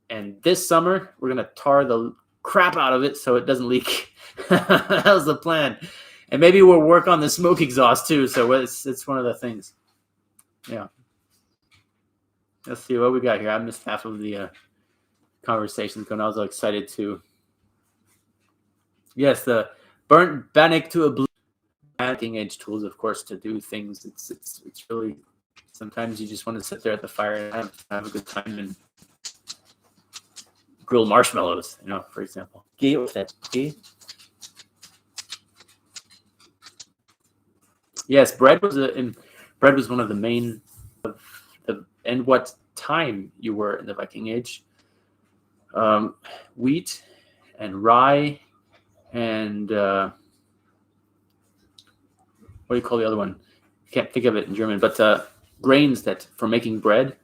S1: And this summer, we're going to tar the crap out of it so it doesn't leak. That was the plan. And maybe we'll work on the smoke exhaust too. So it's one of the things. Yeah. Let's see what we got here. I missed half of the conversation going. I was excited to. Yes, the burnt bannock to a blue. Cutting edge tools, of course, to do things. It's really. Sometimes you just want to sit there at the fire and have a good time and grill marshmallows, for example. Yes, bread was one of the main and what time you were in the Viking Age. Wheat and rye and what do you call the other one? I can't think of it in German, but grains that for making bread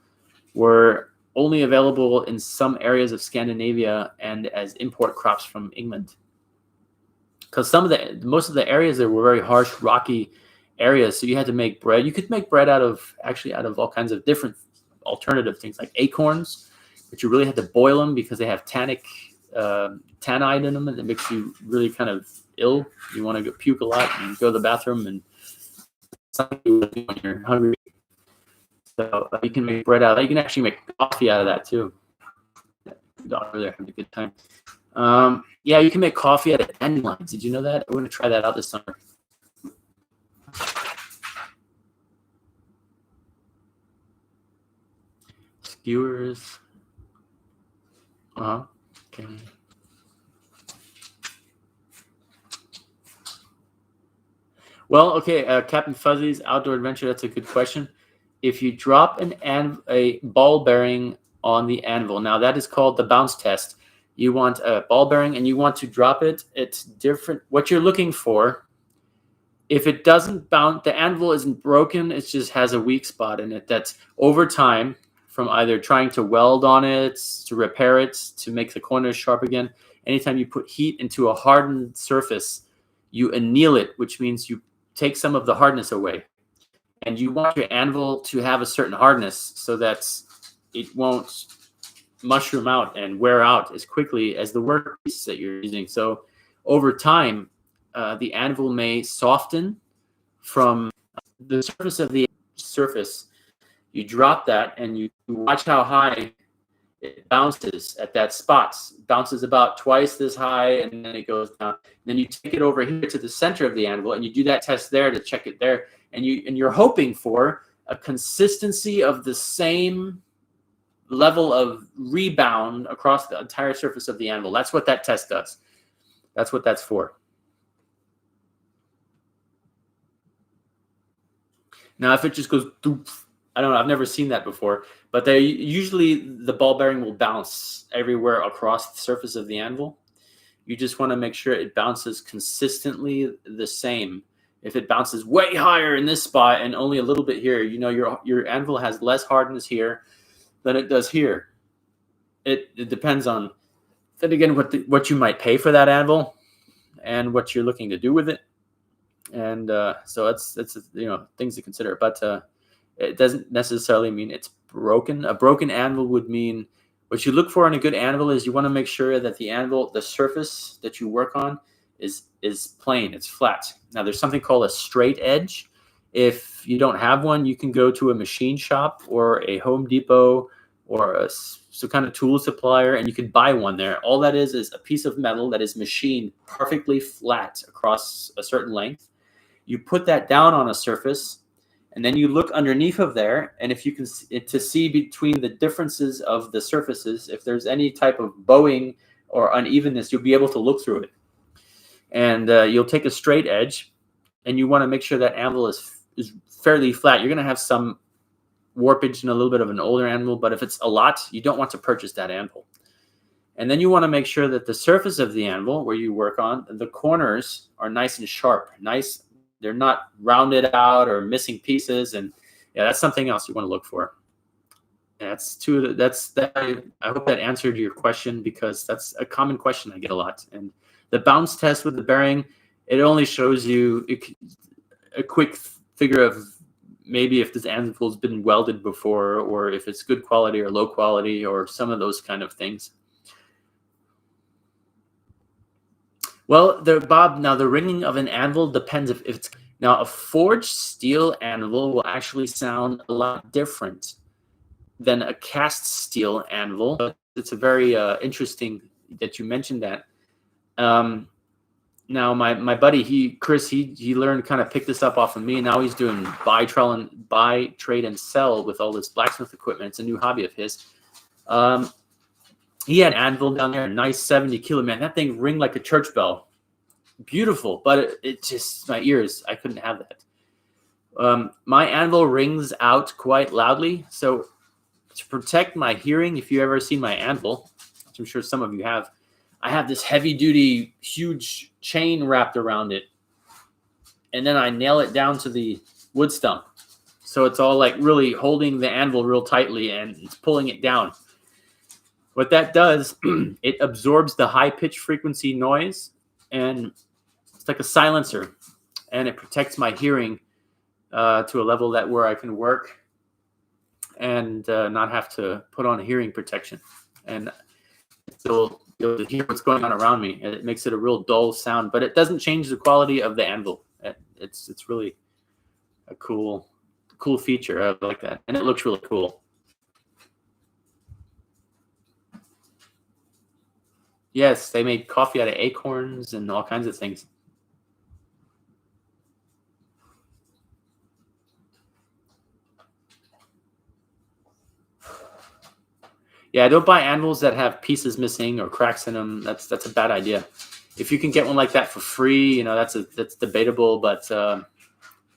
S1: were only available in some areas of Scandinavia and as import crops from England. Because most of the areas there were very harsh, rocky areas, so you had to make bread. You could make bread out of all kinds of different alternative things like acorns, but you really had to boil them because they have tannite in them, and it makes you really kind of ill. You want to go puke a lot and go to the bathroom, and something when you're hungry. So you can make bread out of that. You can actually make coffee out of that too. Donar there having a good time. Yeah, you can make coffee out of dandelions. Did you know that? We're going to try that out this summer. Skewers. Okay. Well, okay, Captain Fuzzy's outdoor adventure. That's a good question. If you drop a ball bearing on the anvil, now that is called the bounce test. You want a ball bearing and you want to drop it. It's different. What you're looking for, if it doesn't bounce, the anvil isn't broken. It just has a weak spot in it. That's over time from either trying to weld on it, to repair it, to make the corners sharp again. Anytime you put heat into a hardened surface, you anneal it, which means you take some of the hardness away. And you want your anvil to have a certain hardness so that it won't mushroom out and wear out as quickly as the workpiece that you're using. So over time, the anvil may soften from the surface of the surface. You drop that and you watch how high it bounces at that spot. It bounces about twice this high, and then it goes down. And then you take it over here to the center of the anvil, and you do that test there to check it there. And you're hoping for a consistency of the same level of rebound across the entire surface of the anvil. That's what that test does. That's what that's for. Now, if it just goes, I don't know, I've never seen that before, but they usually the ball bearing will bounce everywhere across the surface of the anvil. You just want to make sure it bounces consistently the same. If it bounces way higher in this spot and only a little bit here, you know your anvil has less hardness here than it does here. It depends on, then again, what you might pay for that anvil and what you're looking to do with it. And so that's things to consider. But it doesn't necessarily mean it's broken. A broken anvil would mean, what you look for in a good anvil is you want to make sure that the anvil, the surface that you work on is plain, it's flat. Now there's something called a straight edge. If you don't have one, you can go to a machine shop or a Home Depot or some kind of tool supplier, and you can buy one there. All that is a piece of metal that is machined perfectly flat across a certain length. You put that down on a surface, and then you look underneath of there, and if you can to see between the differences of the surfaces, if there's any type of bowing or unevenness, you'll be able to look through it. And you'll take a straight edge, and you want to make sure that anvil is fairly flat. You're going to have some warpage in a little bit of an older anvil, but if it's a lot, you don't want to purchase that anvil. And then you want to make sure that the surface of the anvil where you work on, the corners are nice and sharp, nice. They're not rounded out or missing pieces. And yeah, that's something else you want to look for. I hope that answered your question, because that's a common question I get a lot. And the bounce test with the bearing, it only shows you a quick figure of maybe if this anvil's been welded before, or if it's good quality or low quality, or some of those kind of things. Well, Bob, now the ringing of an anvil depends if it's, now a forged steel anvil will actually sound a lot different than a cast steel anvil. It's a very interesting that you mentioned that. Now my buddy, Chris, he learned, kind of picked this up off of me. Now he's doing buy, trade, and sell with all this blacksmith equipment. It's a new hobby of his. He had an anvil down there, a nice 70 kilo, man. That thing ring like a church bell. Beautiful, but it just, my ears, I couldn't have that. My anvil rings out quite loudly. So to protect my hearing, if you ever seen my anvil, which I'm sure some of you have, I have this heavy duty, huge chain wrapped around it. And then I nail it down to the wood stump. So it's all like really holding the anvil real tightly, and it's pulling it down. What that does, it absorbs the high pitch frequency noise, and it's like a silencer, and it protects my hearing to a level that where I can work and not have to put on hearing protection, and still be able to hear what's going on around me. And it makes it a real dull sound, but it doesn't change the quality of the anvil. It's really a cool feature. I like that, and it looks really cool. Yes, they made coffee out of acorns and all kinds of things. Yeah, don't buy anvils that have pieces missing or cracks in them. That's a bad idea. If you can get one like that for free, that's debatable. But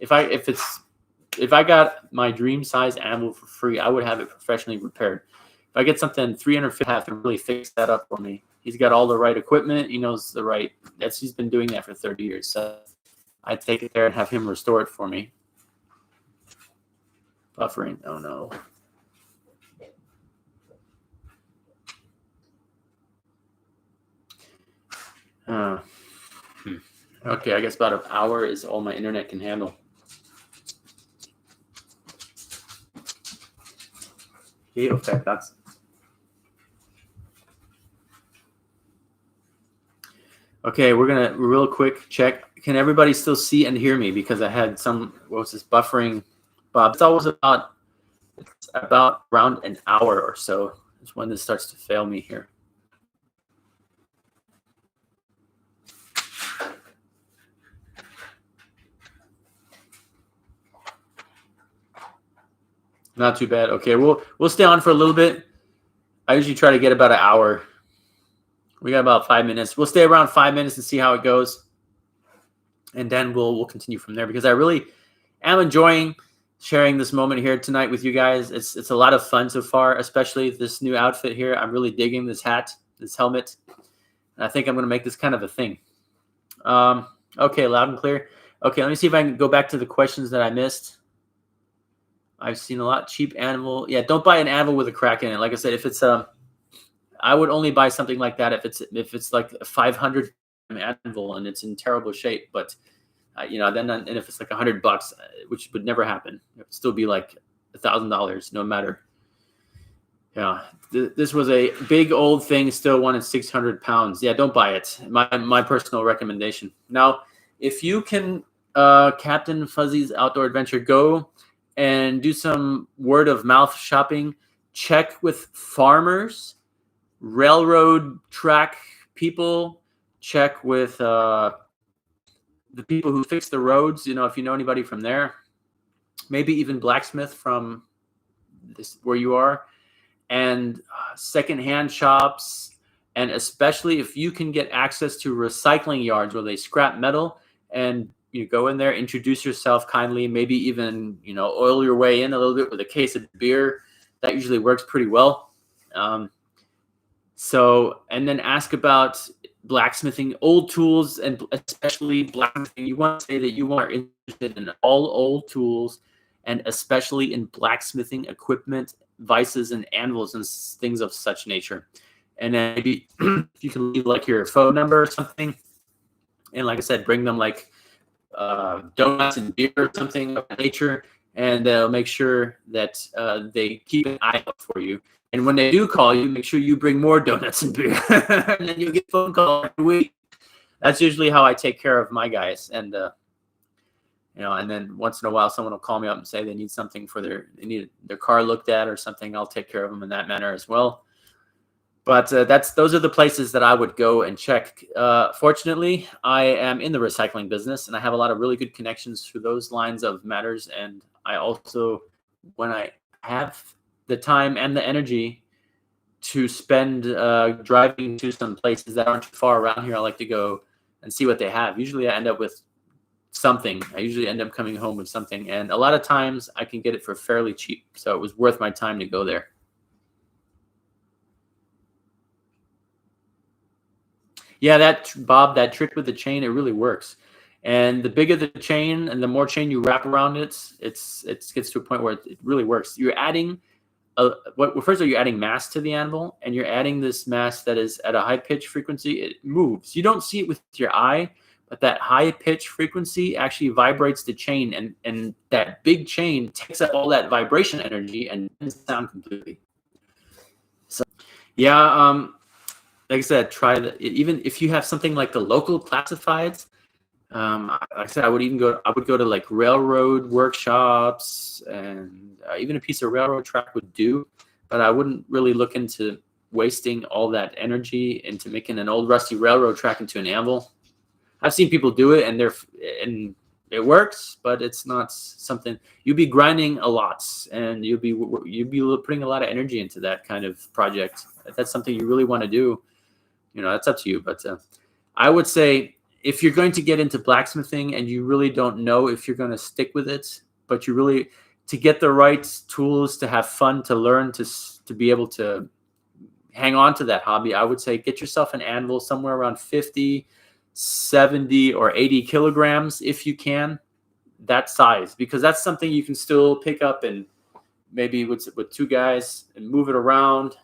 S1: if I got my dream size anvil for free, I would have it professionally repaired. If I get something $350, have to really fix that up for me. He's got all the right equipment. He knows the right. He's been doing that for 30 years. So I'd take it there and have him restore it for me. Buffering. Oh no. Okay, I guess about an hour is all my internet can handle. okay, that's. Okay, we're gonna real quick check. Can everybody still see and hear me? Because I had some, what was this, buffering, Bob? It's always about around an hour or so is when this starts to fail me here. Not too bad. Okay, we'll stay on for a little bit. I usually try to get about an hour. We got about 5 minutes. We'll stay around 5 minutes and see how it goes, and then we'll continue from there, because I really am enjoying sharing this moment here tonight with you guys. It's a lot of fun so far, especially this new outfit here. I'm really digging this hat, this helmet, and I think I'm going to make this kind of a thing. Okay, loud and clear. Okay, let me see if I can go back to the questions that I missed. I've seen a lot. Cheap anvil. Yeah, don't buy an anvil with a crack in it. Like I said, if it's I would only buy something like that if it's like a 500 anvil and it's in terrible shape. But then, and if it's like $100, which would never happen, it would still be like $1,000, no matter. Yeah, this was a big old thing, still 1 in 600 pounds. Yeah, don't buy it. My personal recommendation. Now, if you can, Captain Fuzzy's Outdoor Adventure, go and do some word of mouth shopping. Check with farmers, railroad track people. Check with the people who fix the roads. If you know anybody from there, maybe even blacksmith from where you are, and secondhand shops, and especially if you can get access to recycling yards where they scrap metal, and you go in there, introduce yourself kindly, maybe even oil your way in a little bit with a case of beer. That usually works pretty well. And then ask about blacksmithing, old tools, and especially blacksmithing. You want to say that you are interested in all old tools, and especially in blacksmithing equipment, vices, and anvils, and things of such nature. And then maybe if you can leave like your phone number or something, and like I said, bring them like donuts and beer or something of that nature, and they'll make sure that they keep an eye out for you. And when they do call you, make sure you bring more donuts and beer, and then you'll get a phone call every week. That's usually how I take care of my guys. And and then once in a while, someone will call me up and say they need something they need their car looked at or something. I'll take care of them in that manner as well. But those are the places that I would go and check. Fortunately, I am in the recycling business, and I have a lot of really good connections through those lines of matters. And I also, when I have the time and the energy to spend driving to some places that aren't too far around here, I like to go and see what they have. Usually I end up with something. I usually end up coming home with something. And a lot of times I can get it for fairly cheap. So it was worth my time to go there. Yeah, Bob, that trick with the chain, it really works. And the bigger the chain and the more chain you wrap around it, it gets to a point where it really works. You're adding first of all, you're adding mass to the anvil, and you're adding this mass that is at a high pitch frequency. It moves. You don't see it with your eye, but that high pitch frequency actually vibrates the chain, and that big chain takes up all that vibration energy and bends down completely. So, yeah, like I said, try that. Even if you have something like the local classifieds, like I said, I would go to like railroad workshops, and even a piece of railroad track would do, but I wouldn't really look into wasting all that energy into making an old rusty railroad track into an anvil. I've seen people do it, and it works, but it's not something you'd be grinding a lot, and you'd be putting a lot of energy into that kind of project. If that's something you really want to do, that's up to you. But I would say, if you're going to get into blacksmithing and you really don't know if you're going to stick with it, but you really, to get the right tools, to have fun, to learn, to be able to hang on to that hobby, I would say get yourself an anvil somewhere around 50, 70, or 80 kilograms if you can, that size, because that's something you can still pick up and maybe with two guys and move it around.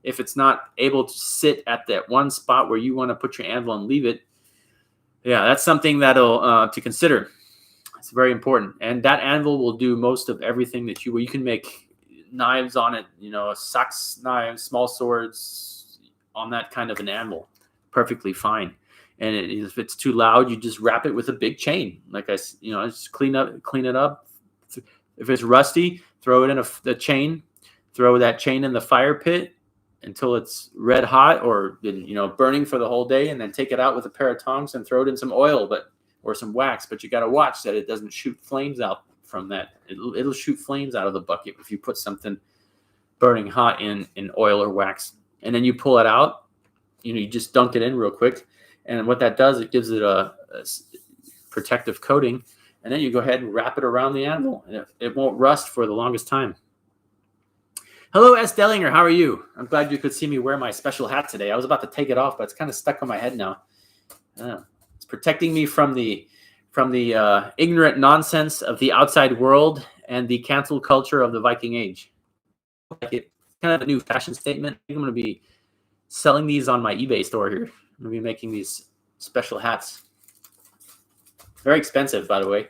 S1: If it's not able to sit at that one spot where you want to put your anvil and leave it, yeah, that's something that'll to consider. It's very important, and that anvil will do most of everything that you can make knives on it, sucks knives, small swords on that kind of an anvil, perfectly fine. And if it's too loud, you just wrap it with a big chain. Like just clean it up. If it's rusty, throw it in the chain, throw that chain in the fire pit until it's red hot or burning for the whole day, and then take it out with a pair of tongs and throw it in some oil or some wax. But you got to watch that it doesn't shoot flames out from that. It'll shoot flames out of the bucket if you put something burning hot in oil or wax. And then you pull it out, you just dunk it in real quick, and what that does, it gives it a protective coating, and then you go ahead and wrap it around the anvil, and it won't rust for the longest time. Hello, S. Dellinger. How are you? I'm glad you could see me wear my special hat today. I was about to take it off, but it's kind of stuck on my head now. It's protecting me from the ignorant nonsense of the outside world and the cancel culture of the Viking Age. Like it's kind of a new fashion statement. I'm going to be selling these on my eBay store here. I'm going to be making these special hats. Very expensive, by the way.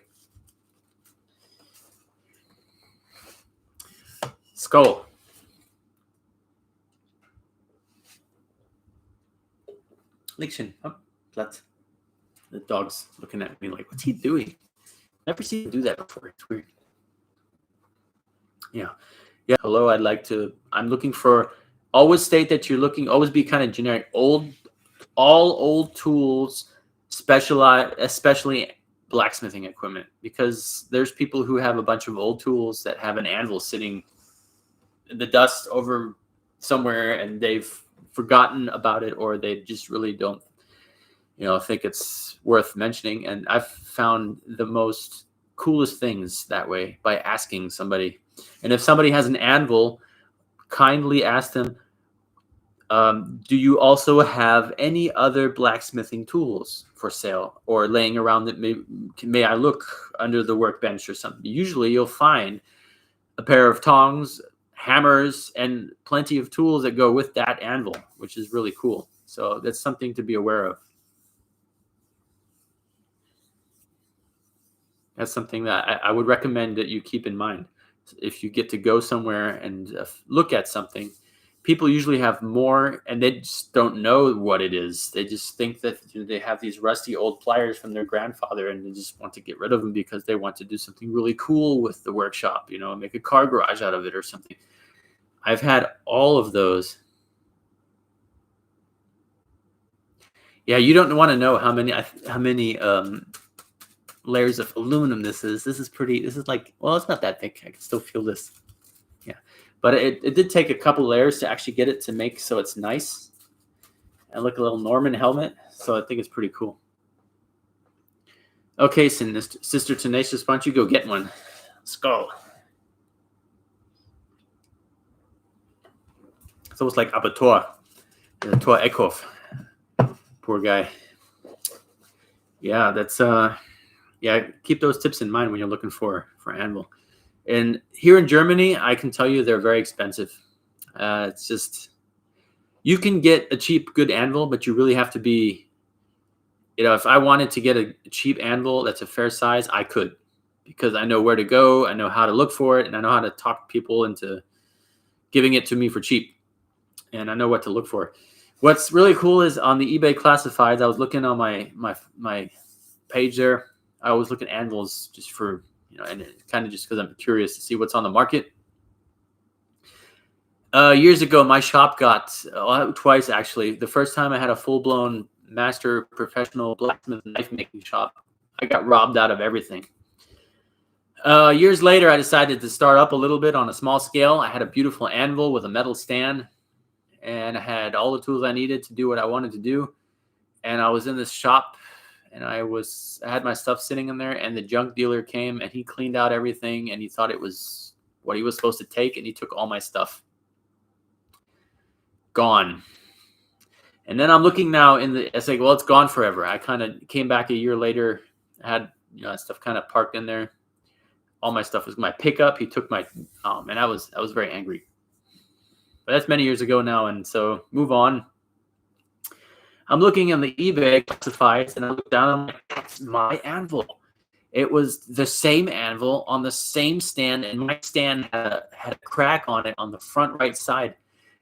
S1: Skull. Liction. Oh, that's the dog's looking at me like, what's he doing? Never seen him do that before. It's weird. Yeah. Hello. I'm looking for, always state that you're looking, always be kind of generic. All old tools, especially blacksmithing equipment, because there's people who have a bunch of old tools that have an anvil sitting in the dust over somewhere, and they've forgotten about it, or they just really don't think it's worth mentioning. And I've found the most coolest things that way, by asking somebody. And if somebody has an anvil, kindly ask them, do you also have any other blacksmithing tools for sale or laying around that may I look under the workbench or something? Usually you'll find a pair of tongs, hammers, and plenty of tools that go with that anvil, which is really cool. So that's something to be aware of. That's something that I would recommend that you keep in mind. If you get to go somewhere and look at something, people usually have more, and they just don't know what it is. They just think that they have these rusty old pliers from their grandfather, and they just want to get rid of them because they want to do something really cool with the workshop, make a car garage out of it or something. I've had all of those. Yeah, you don't want to know how many layers of aluminum this is. This is like, well, it's not that thick. I can still feel this. Yeah, but it did take a couple layers to actually get it to make so it's nice and look a little Norman helmet. So I think it's pretty cool. Okay, Sister Tenacious, why don't you go get one? Skull. It's almost like Abator. Thor Eckhoff. Poor guy. Yeah, that's keep those tips in mind when you're looking for anvil. And here in Germany, I can tell you they're very expensive. It's just, you can get a cheap, good anvil, but you really have to be, if I wanted to get a cheap anvil that's a fair size, I could, because I know where to go, I know how to look for it, and I know how to talk people into giving it to me for cheap. And I know what to look for. What's really cool is on the eBay classifieds, I was looking on my page there. I always look at anvils just for, and kind of just because I'm curious to see what's on the market. Years ago, my shop got, twice actually. The first time I had a full-blown master professional blacksmith knife making shop, I got robbed out of everything. Years later, I decided to start up a little bit on a small scale. I had a beautiful anvil with a metal stand, and I had all the tools I needed to do what I wanted to do. And I was in this shop, and I had my stuff sitting in there, and the junk dealer came, and he cleaned out everything, and he thought it was what he was supposed to take, and he took all my stuff. Gone. And then I'm looking now it's like, well, it's gone forever. I kind of came back a year later. I had that stuff kind of parked in there. All my stuff was my pickup. He took my, and I was very angry. But that's many years ago now, and so move on. I'm looking on the eBay classifieds, and I look down, and I'm like, that's my anvil. It was the same anvil on the same stand, and my stand had a crack on it on the front right side.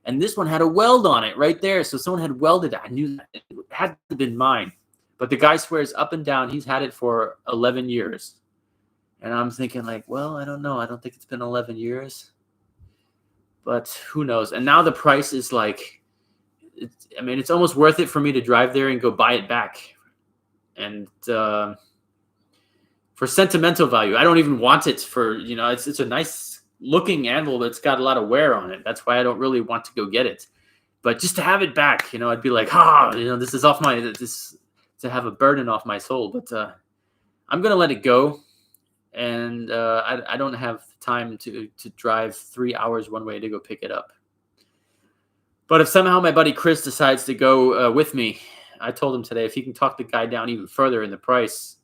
S1: And this one had a weld on it right there. So someone had welded it. I knew that it had to have been mine. But the guy swears up and down he's had it for 11 years. And I'm thinking like, well, I don't know. I don't think it's been 11 years. But who knows? And now the price is like, it's almost worth it for me to drive there and go buy it back. And for sentimental value, I don't even want it for, it's a nice looking anvil, but it's got a lot of wear on it. That's why I don't really want to go get it. But just to have it back, I'd be like, this is off to have a burden off my soul. But I'm going to let it go. And I don't have time to drive 3 hours one way to go pick it up. But if somehow my buddy Chris decides to go with me, I told him today if he can talk the guy down even further in the price,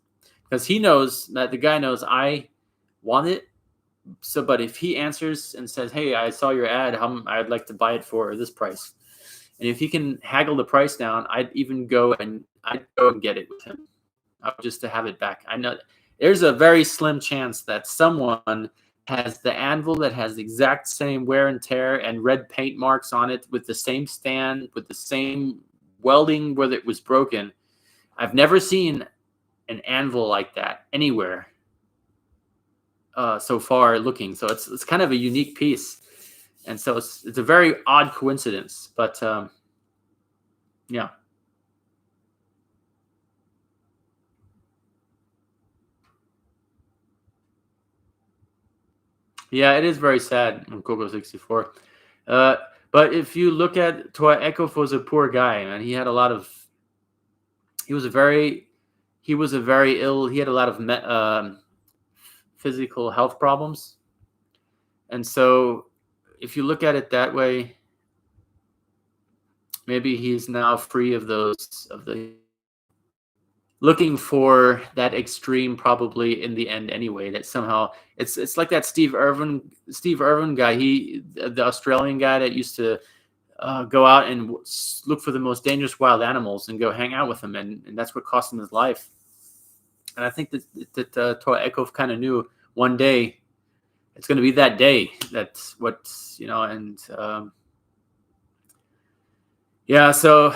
S1: because he knows that the guy knows I want it. So, but if he answers and says, "Hey, I saw your ad. I'd like to buy it for this price," and if he can haggle the price down, I'd go and get it with him, just to have it back. I know there's a very slim chance that someone has the anvil that has the exact same wear and tear and red paint marks on it, with the same stand, with the same welding where it was broken. I've never seen an anvil like that anywhere so far looking. So it's kind of a unique piece. And so it's a very odd coincidence, but yeah. Yeah, it is very sad on Coco 64. But if you look at Tor Ekhof, was a poor guy, man. He was a very ill. He had a lot of physical health problems, and so if you look at it that way, maybe he's now free of the looking for that extreme, probably in the end anyway. That somehow it's like that Steve Irwin guy. The Australian guy that used to go out and look for the most dangerous wild animals and go hang out with them, and that's what cost him his life. And I think that Tor Ekhof kind of knew one day it's going to be that day. That's what, and yeah, so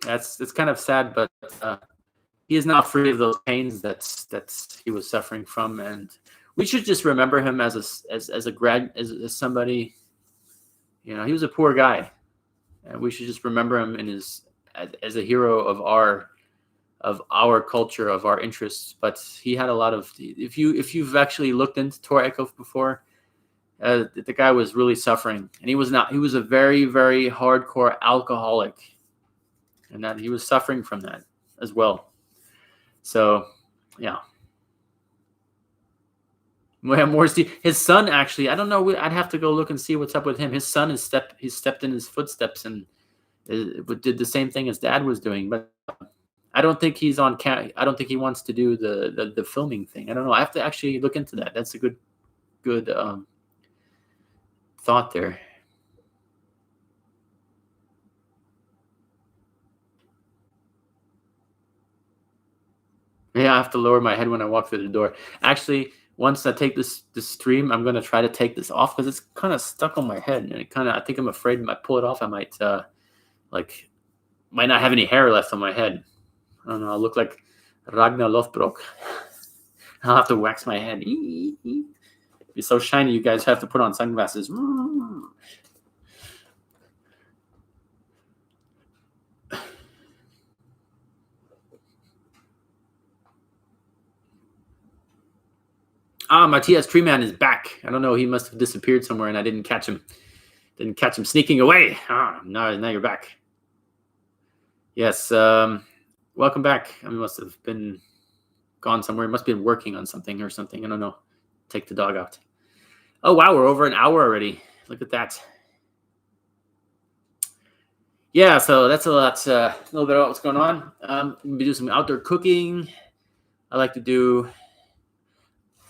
S1: it's kind of sad, but he is now free of those pains that he was suffering from, and we should just remember him as somebody. He was a poor guy, and we should just remember him as a hero of our culture, of our interests. But he had a lot of. If you've actually looked into Tor Ekhof before, the guy was really suffering, and he was a very, very hardcore alcoholic, and that he was suffering from that as well. So, yeah. His son, actually, I don't know. I'd have to go look and see what's up with him. His son he stepped in his footsteps and did the same thing as Dad was doing. But I don't think he's on camera. I don't think he wants to do the filming thing. I don't know. I have to actually look into that. That's a good thought there. Yeah, I have to lower my head when I walk through the door. Actually, once I take this stream, I'm gonna try to take this off because it's kind of stuck on my head, and I think I'm afraid when I pull it off, I might might not have any hair left on my head. I don't know. I'll look like Ragnar Lothbrok. I'll have to wax my head. It's so shiny, you guys have to put on sunglasses. Matthias Treeman is back. I don't know. He must have disappeared somewhere, and I didn't catch him. Didn't catch him sneaking away. Now you're back. Yes. Welcome back. I must have been gone somewhere. He must have been working on something or something. I don't know. Take the dog out. Oh, wow. We're over an hour already. Look at that. Yeah, so that's a little bit about what's going on. I'm going to do some outdoor cooking. I like to do...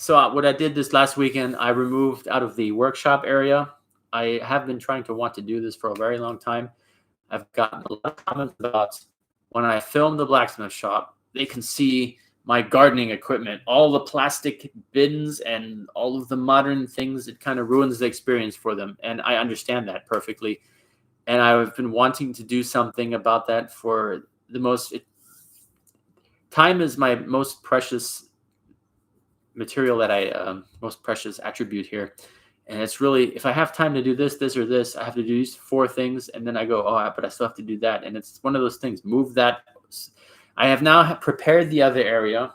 S1: So what I did this last weekend, I removed out of the workshop area. I have been trying to want to do this for a very long time. I've gotten a lot of comments about when I film the blacksmith shop, they can see my gardening equipment, all the plastic bins and all of the modern things. It kind of ruins the experience for them. And I understand that perfectly. And I've been wanting to do something about that for the time is my most precious material that most precious attribute here. And it's really, if I have time to do this, or this, I have to do these 4 things. And then I go, oh, but I still have to do that. And it's one of those things, move that. I have now prepared the other area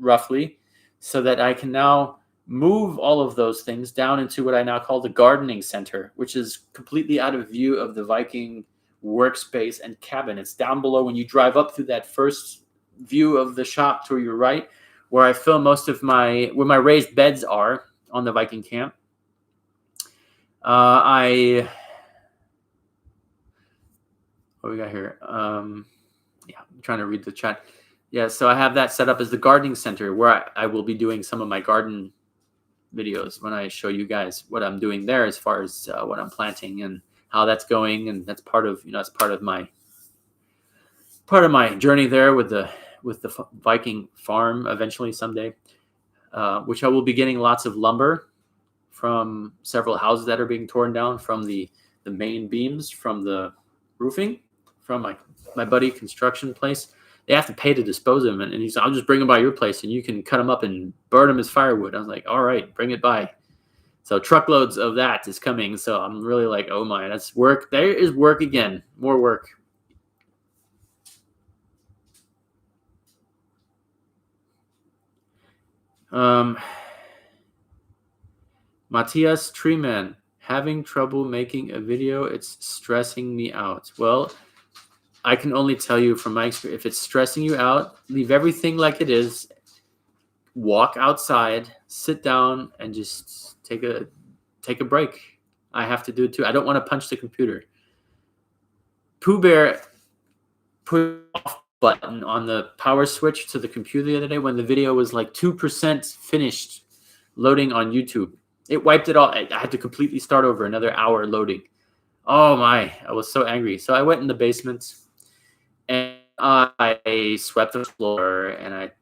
S1: roughly so that I can now move all of those things down into what I now call the gardening center, which is completely out of view of the Viking workspace and cabin. It's down below when you drive up through that first view of the shop to your right, where I film most of where my raised beds are on the Viking camp. What we got here? Yeah, I'm trying to read the chat. Yeah, so I have that set up as the gardening center where I will be doing some of my garden videos when I show you guys what I'm doing there as far as what I'm planting and how that's going. And that's part of, it's part of my journey there with the Viking farm eventually someday, which I will be getting lots of lumber from several houses that are being torn down from the main beams from the roofing from my buddy construction place. They have to pay to dispose of them. And he said, I'll just bring them by your place and you can cut them up and burn them as firewood. I was like, all right, bring it by. So truckloads of that is coming. So I'm really like, oh my, that's work. There is work again. More work. Matthias Treeman, having trouble making a video. It's stressing me out. Well, I can only tell you from my experience, if it's stressing you out, leave everything like it is, walk outside, sit down, and just take a break. I have to do it too. I don't want to punch the computer. Pooh Bear put off button on the power switch to the computer the other day when the video was like 2% finished loading on YouTube. It wiped it all. I had to completely start over, another hour loading. Oh my, I was so angry. So I went in the basement and I swept the floor and I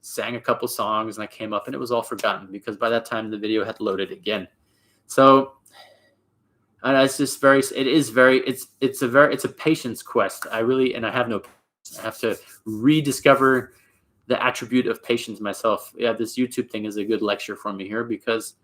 S1: sang a couple songs and I came up and it was all forgotten because by that time the video had loaded again. So it's just it's a patience quest. I have to rediscover the attribute of patience myself. Yeah, this YouTube thing is a good lecture for me here because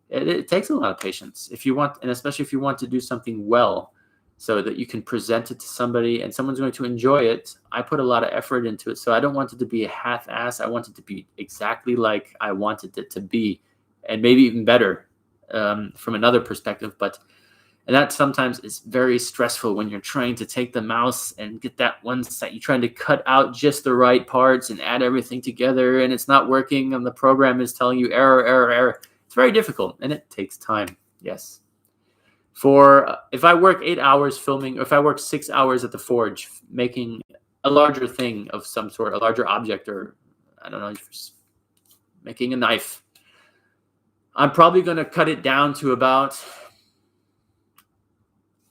S1: it takes a lot of patience if you want, and especially if you want to do something well so that you can present it to somebody and someone's going to enjoy it. I put a lot of effort into it. So I don't want it to be a half-ass. I want it to be exactly like I wanted it to be and maybe even better from another perspective. And that sometimes is very stressful when you're trying to take the mouse and get that one set. You're trying to cut out just the right parts and add everything together and it's not working and the program is telling you error, error, error. It's very difficult and it takes time. Yes. If I work 8 hours filming, or if I work 6 hours at the forge, making a larger thing of some sort, a larger object, or I don't know, making a knife, I'm probably going to cut it down to about,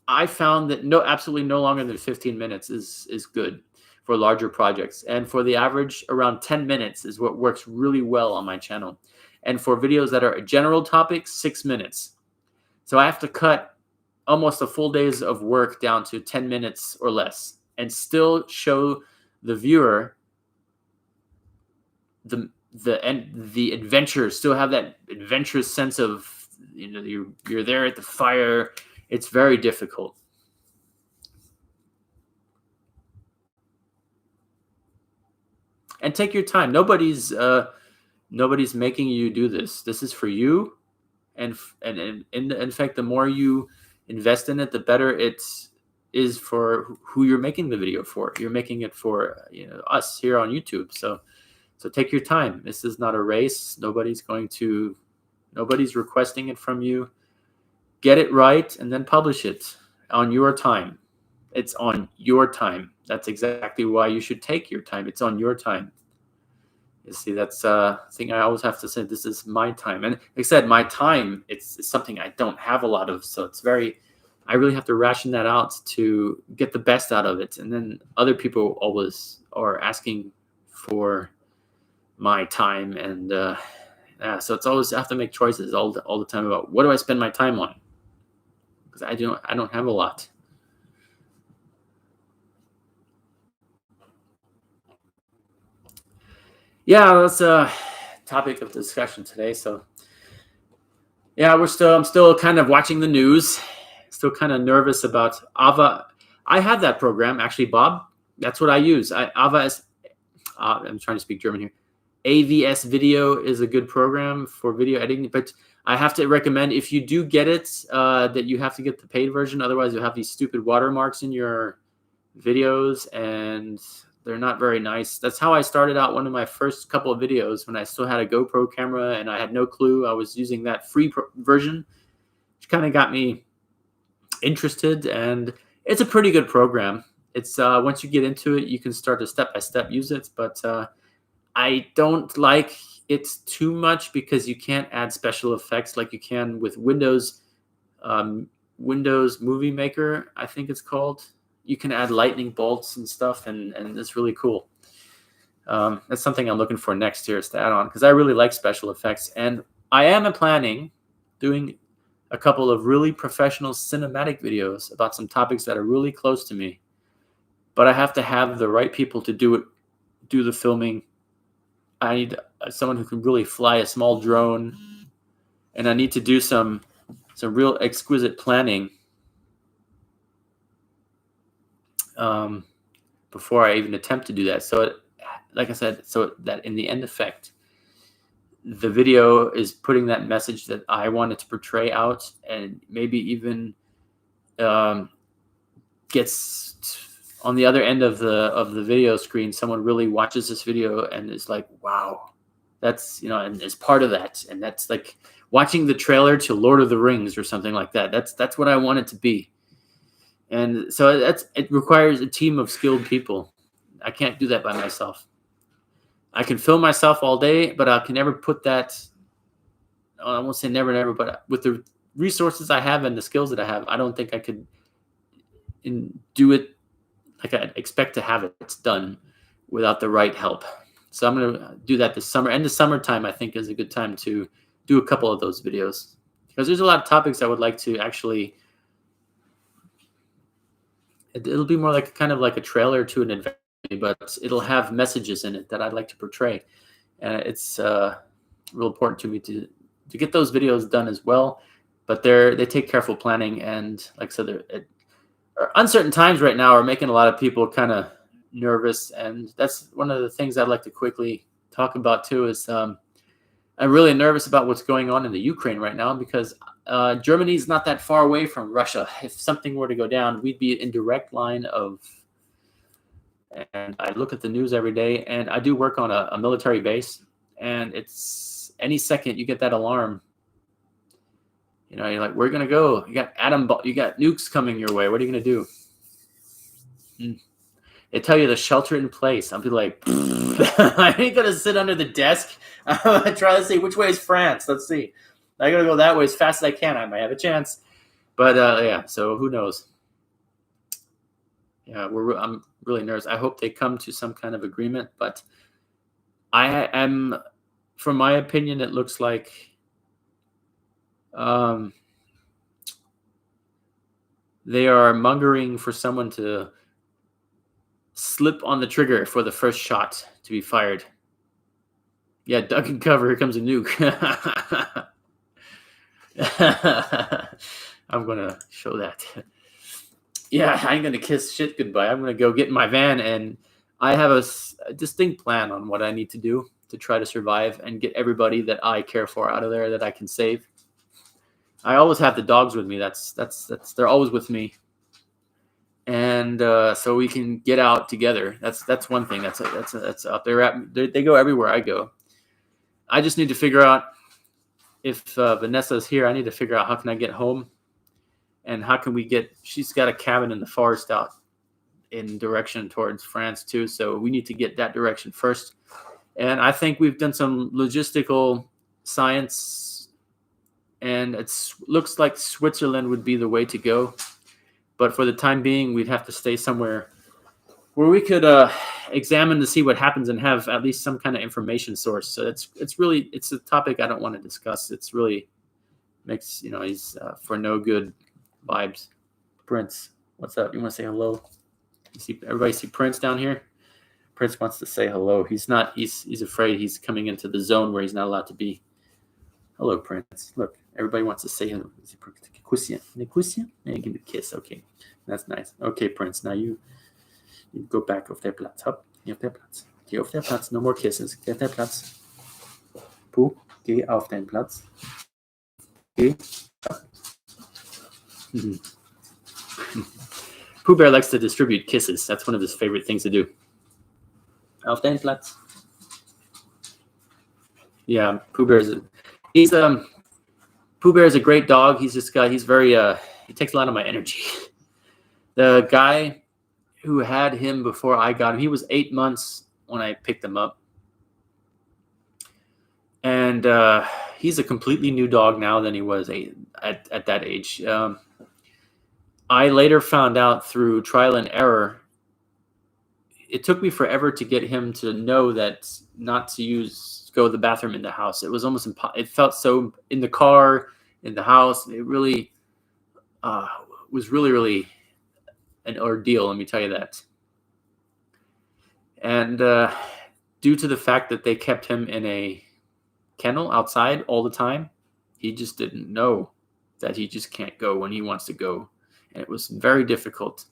S1: I found that absolutely no longer than 15 minutes is good for larger projects. And for the average, around 10 minutes is what works really well on my channel. And for videos that are general topics, 6 minutes. So I have to cut almost a full day's of work down to 10 minutes or less and still show the viewer the adventure, still have that adventurous sense of, you're there at the fire. It's very difficult. And take your time. Nobody's making you do this. This is for you. And in fact, the more you invest in it, the better it is for who you're making the video for. You're making it for us here on YouTube. So take your time. This is not a race. Nobody's requesting it from you. Get it right and then publish it on your time. It's on your time. That's exactly why you should take your time. It's on your time. You see, that's a thing I always have to say. This is my time. And like I said, my time, it's something I don't have a lot of. So I really have to ration that out to get the best out of it. And then other people always are asking for my time, and so it's always I have to make choices all the time about what do I spend my time on, because I don't have a lot. Yeah, that's a topic of discussion today. So yeah, I'm still kind of watching the news, still kind of nervous about Ava. I have that program actually, Bob. That's what I use. Ava is. I'm trying to speak German here. AVS Video is a good program for video editing, but I have to recommend, if you do get it, that you have to get the paid version. Otherwise, you'll have these stupid watermarks in your videos, and they're not very nice. That's how I started out one of my first couple of videos, when I still had a GoPro camera and I had no clue. I was using that free version, which kind of got me interested, and it's a pretty good program. It's once you get into it, you can start to step-by-step use it, but I don't like it too much because you can't add special effects like you can with Windows Movie Maker, I think it's called. You can add lightning bolts and stuff, and it's really cool. That's something I'm looking for next year, is to add on, because I really like special effects. And I am planning doing a couple of really professional cinematic videos about some topics that are really close to me. But I have to have the right people to do the filming. I need someone who can really fly a small drone, and I need to do some real exquisite planning before I even attempt to do that. So, like I said, so that in the end effect, the video is putting that message that I wanted to portray out, and maybe even gets on the other end of the video screen, someone really watches this video and is like, wow, that's, and is part of that. And that's like watching the trailer to Lord of the Rings or something like that. That's what I want it to be. And so it requires a team of skilled people. I can't do that by myself. I can film myself all day, but I can never put that, I won't say never, but with the resources I have and the skills that I have, I don't think I could do it like I expect to have it done without the right help. So I'm going to do that this summer. And the summertime, I think, is a good time to do a couple of those videos, because there's a lot of topics I would like to actually, it'll be more like kind of like a trailer to an adventure, but it'll have messages in it that I'd like to portray. And it's real important to me to get those videos done as well. But they take careful planning, and like I said, uncertain times right now are making a lot of people kind of nervous, and that's one of the things I'd like to quickly talk about too. Is I'm really nervous about what's going on in the Ukraine right now, because Germany is not that far away from Russia. If something were to go down, we'd be in direct line of. And I look at the news every day, and I do work on a military base, and it's any second you get that alarm. You're like, where are you gonna go? You got you got nukes coming your way. What are you gonna do? They tell you to shelter in place. I'll be like, I ain't gonna sit under the desk. I'm gonna try to see which way is France. Let's see. I gotta go that way as fast as I can. I might have a chance, but yeah. So who knows? Yeah, I'm really nervous. I hope they come to some kind of agreement, but I am, from my opinion, it looks like they are mongering for someone to slip on the trigger for the first shot to be fired. Yeah, duck and cover. Here comes a nuke. I'm going to show that. Yeah, I ain't going to kiss shit goodbye. I'm going to go get in my van, and I have a distinct plan on what I need to do to try to survive and get everybody that I care for out of there that I can save. I always have the dogs with me. They're always with me, and so we can get out together. That's one thing. That's out there. They go everywhere I go. I just need to figure out if Vanessa's here. I need to figure out how can I get home. And how can we she's got a cabin in the forest out in direction towards France too. So we need to get that direction first. And I think we've done some logistical science, and it looks like Switzerland would be the way to go. But for the time being, we'd have to stay somewhere where we could examine to see what happens and have at least some kind of information source. So it's a topic I don't want to discuss. It's really makes he's for no good vibes. Prince, what's up? You want to say hello? You see everybody see Prince down here? Prince wants to say hello. He's not. He's afraid he's coming into the zone where he's not allowed to be. Hello, Prince. Look, everybody wants to say hello. Yeah, give me a kiss. Okay, that's nice. Okay, Prince. Now you go back auf der Platz. Hopp, geh auf der Platz. Geh auf der Platz. No more kisses. Geh auf der Platz. Puh, geh auf den Platz. Geh. Pooh Bear likes to distribute kisses. That's one of his favorite things to do. Auf den Platz. Yeah, Pooh Bear is a great dog. He's very he takes a lot of my energy. The guy who had him before I got him, he was 8 months when I picked him up. And he's a completely new dog now than he was at that age. I later found out through trial and error. It took me forever to get him to know that not to go to the bathroom in the house. It was almost it felt so in the car, in the house. It really was really an ordeal. Let me tell you that. And due to the fact that they kept him in a kennel outside all the time, he just didn't know that he just can't go when he wants to go. And it was very difficult.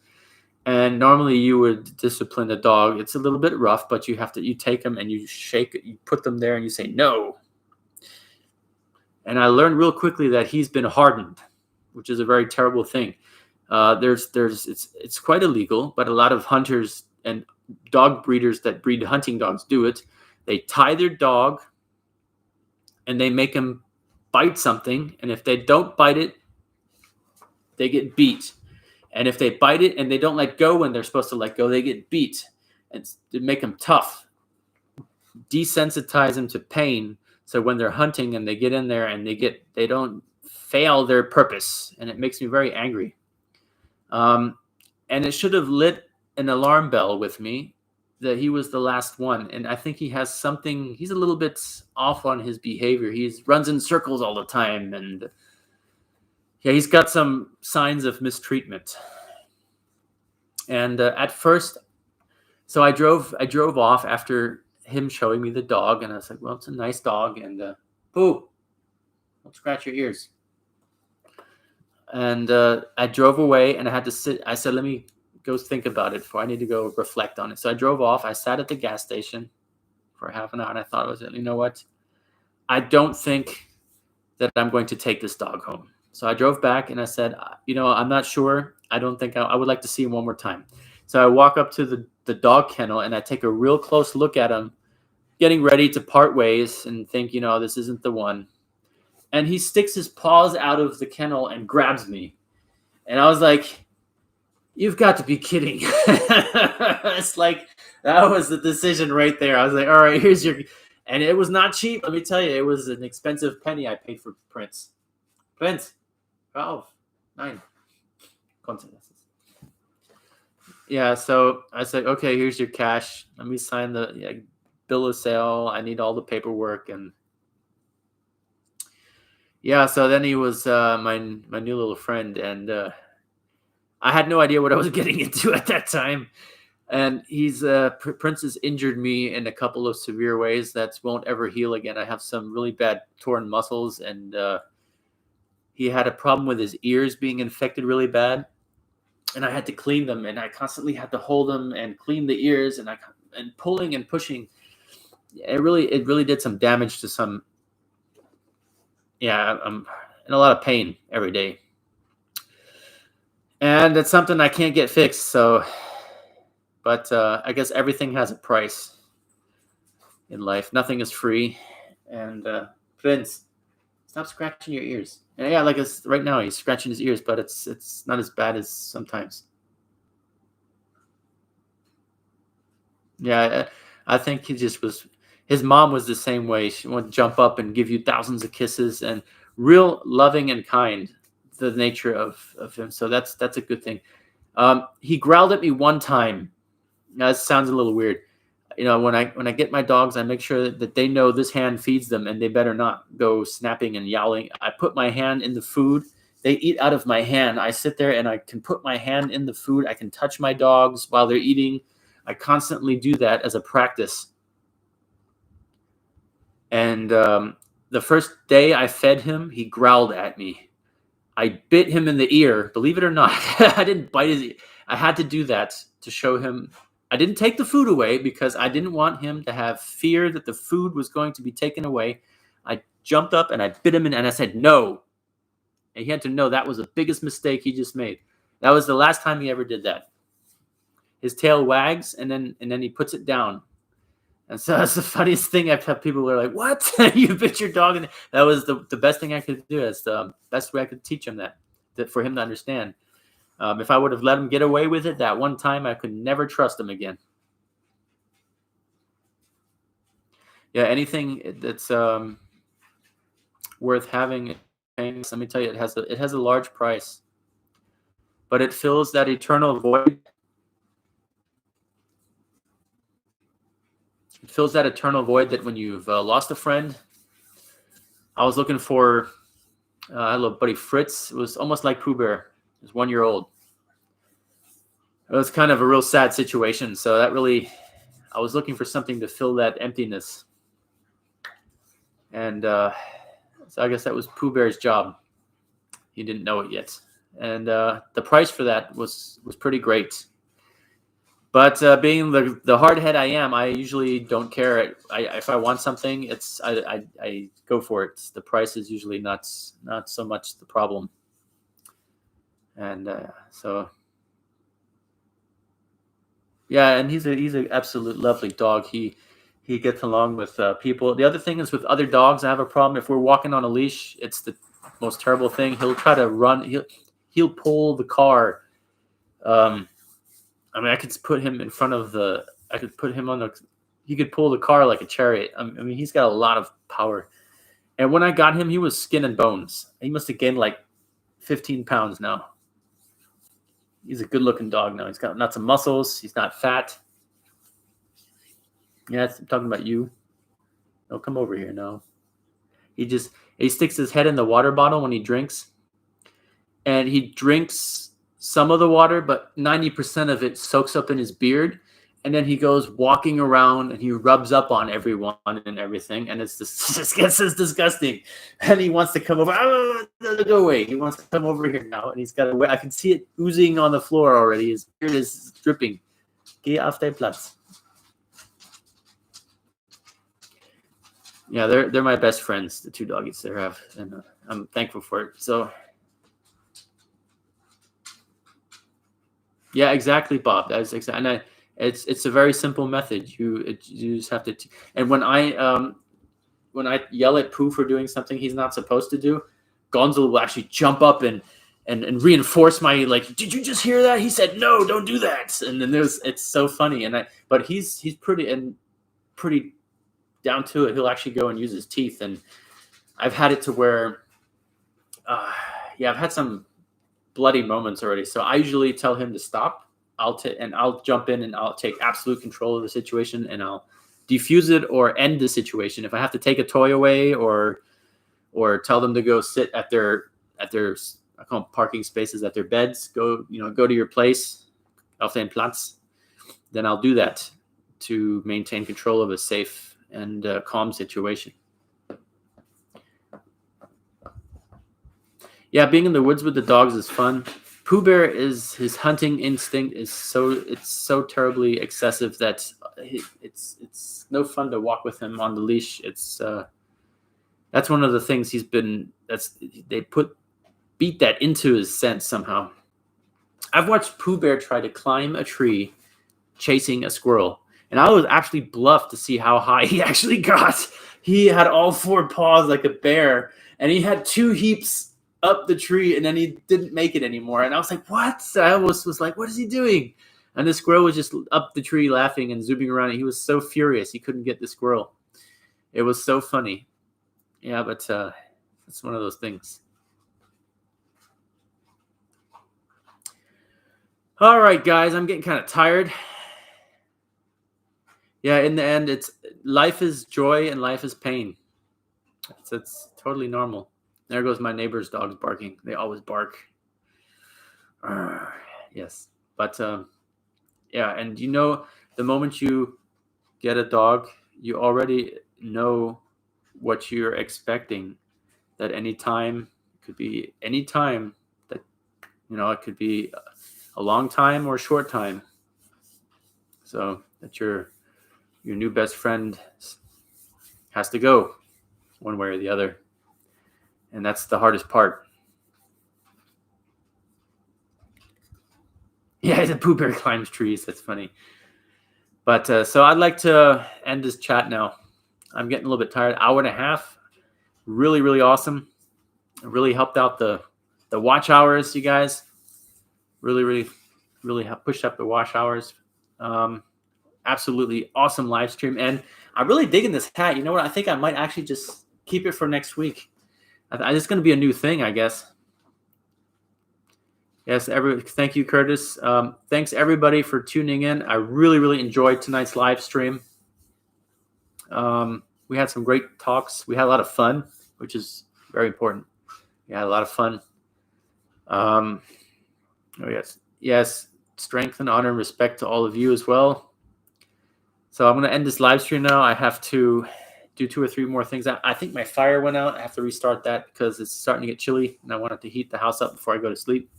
S1: And normally you would discipline a dog. It's a little bit rough, but you take them and you shake it, you put them there and you say no. And I learned real quickly that he's been hardened, which is a very terrible thing. It's quite illegal, but a lot of hunters and dog breeders that breed hunting dogs do it. They tie their dog and they make him bite something. And if they don't bite it, they get beat. And if they bite it and they don't let go when they're supposed to let go, they get beat. And to make them tough, desensitize them to pain. So when they're hunting and they get in there and they don't fail their purpose. And it makes me very angry. And it should have lit an alarm bell with me that he was the last one. And I think he has something, he's a little bit off on his behavior. He runs in circles all the time. And yeah, he's got some signs of mistreatment. And at first, so I drove off after him showing me the dog. And I was like, well, it's a nice dog. And Pooh, don't scratch your ears. And I drove away and I had to sit. I said, let me go think about it before I need to go reflect on it. So I drove off. I sat at the gas station for half an hour and I thought, you know what? I don't think that I'm going to take this dog home. So I drove back and I said, I'm not sure. I don't think I would like to see him one more time. So I walk up to the dog kennel and I take a real close look at him, getting ready to part ways and think, this isn't the one. And he sticks his paws out of the kennel and grabs me. And I was like, you've got to be kidding. It's like, that was the decision right there. I was like, all right, here's your... And it was not cheap. Let me tell you, it was an expensive penny I paid for Prince. 9. Yeah, so I said, okay, here's your cash. Let me sign the bill of sale. I need all the paperwork. And yeah, so then he was my new little friend. And I had no idea what I was getting into at that time. And Prince has injured me in a couple of severe ways that won't ever heal again. I have some really bad torn muscles and he had a problem with his ears being infected really bad, and I had to clean them, and I constantly had to hold them and clean the ears, and pulling and pushing. It really did some damage to some. Yeah, I'm in a lot of pain every day, and it's something I can't get fixed. So, but I guess everything has a price in life. Nothing is free, and Prince, stop scratching your ears. And yeah, right now he's scratching his ears, but it's not as bad as sometimes. Yeah, I think his mom was the same way. She would jump up and give you thousands of kisses and real loving and kind, the nature of him. So that's a good thing. He growled at me one time Now, that sounds a little weird. When I get my dogs, I make sure that they know this hand feeds them, and they better not go snapping and yowling. I put my hand in the food. They eat out of my hand. I sit there and I can put my hand in the food. I can touch my dogs while they're eating. I constantly do that as a practice. And the first day I fed him, he growled at me. I bit him in the ear. Believe it or not, I didn't bite his ear. I had to do that to show him. I didn't take the food away because I didn't want him to have fear that the food was going to be taken away. I jumped up and I bit him in, and I said, no. And he had to know that was the biggest mistake he just made. That was the last time he ever did that. His tail wags, and then he puts it down. And so that's the funniest thing. I've had people who are like, what? You bit your dog? And that was the best thing I could do. That's the best way I could teach him that for him to understand. If I would have let him get away with it that one time, I could never trust him again. Yeah, anything that's worth having, let me tell you, it has a large price, but it fills that eternal void. It fills that eternal void that when you've lost a friend. I was looking for I had a little buddy Fritz. It was almost like Pooh Bear. He was 1 year old. It was kind of a real sad situation. So that really, I was looking for something to fill that emptiness. And so I guess that was Pooh Bear's job. He didn't know it yet. And the price for that was pretty great. But being the hard head I am, I usually don't care. If I want something, I go for it. The price is usually not so much the problem. And so, yeah, and he's an absolute lovely dog. He gets along with people. The other thing is with other dogs, I have a problem. If we're walking on a leash, it's the most terrible thing. He'll try to run. He'll pull the car. I mean, I could put him in front of I could put him on he could pull the car like a chariot. I mean, he's got a lot of power. And when I got him, he was skin and bones. He must have gained like 15 pounds now. He's a good looking dog now. He's got lots of muscles. He's not fat. Yeah, I'm talking about you. No, come over here now. He sticks his head in the water bottle when he drinks. And he drinks some of the water, but 90% of it soaks up in his beard. And then he goes walking around and he rubs up on everyone and everything. And it just gets disgusting. And he wants to come over. Oh, go away. He wants to come over here now. And he's got I can see it oozing on the floor already. His beard is dripping. Geh auf dein Platz. Yeah, they're my best friends, the two doggies they have. And I'm thankful for it. So, yeah, exactly, Bob. That's exactly. And it's a very simple method. You just have to. And when I yell at Pooh for doing something he's not supposed to do, Gonzo will actually jump up and reinforce my, like, did you just hear that? He said no, don't do that. And then it's so funny. But he's pretty down to it. He'll actually go and use his teeth. And I've had it to where, I've had some bloody moments already. So I usually tell him to stop. I'll jump in and I'll take absolute control of the situation and I'll defuse it or end the situation. If I have to take a toy away or tell them to go sit at their I call them parking spaces, at their beds, go to your place, auf den Platz, then I'll do that to maintain control of a safe and calm situation. Yeah, being in the woods with the dogs is fun. Pooh Bear his hunting instinct is so terribly excessive that it's no fun to walk with him on the leash. That's one of the things they beat that into his sense somehow. I've watched Pooh Bear try to climb a tree chasing a squirrel, and I was actually bluffed to see how high he actually got. He had all four paws like a bear, and he had two heaps up the tree, and then he didn't make it anymore. And I was like, what? I almost was like, what is he doing? And the squirrel was just up the tree laughing and zooming around. And he was so furious he couldn't get the squirrel. It was so funny. Yeah, but it's one of those things. All right, guys, I'm getting kind of tired. Yeah, in the end, it's life is joy and life is pain. It's totally normal. There goes my neighbor's dogs barking. They always bark. Arr, yes, but yeah, and the moment you get a dog, you already know what you're expecting. That any time could be any time that it could be a long time or a short time. So that your new best friend has to go one way or the other, and that's the hardest part. Yeah, the Pooh Bear climbs trees. That's funny. But so I'd like to end this chat now. I'm getting a little bit tired. Hour and a half. Really, really awesome. It really helped out the watch hours, you guys. Really, really, really have pushed up the watch hours. Absolutely awesome live stream. And I'm really digging this hat. You know what? I think I might actually just keep it for next week. It's going to be a new thing, I guess. Yes, thank you, Curtis. Thanks, everybody, for tuning in. I really, really enjoyed tonight's live stream. We had some great talks. We had a lot of fun, which is very important. We had a lot of fun. Oh, yes. Yes, strength and honor and respect to all of you as well. So I'm going to end this live stream now. I have to do 2 or 3 more things. I think my fire went out. I have to restart that because it's starting to get chilly, and I wanted to heat the house up before I go to sleep.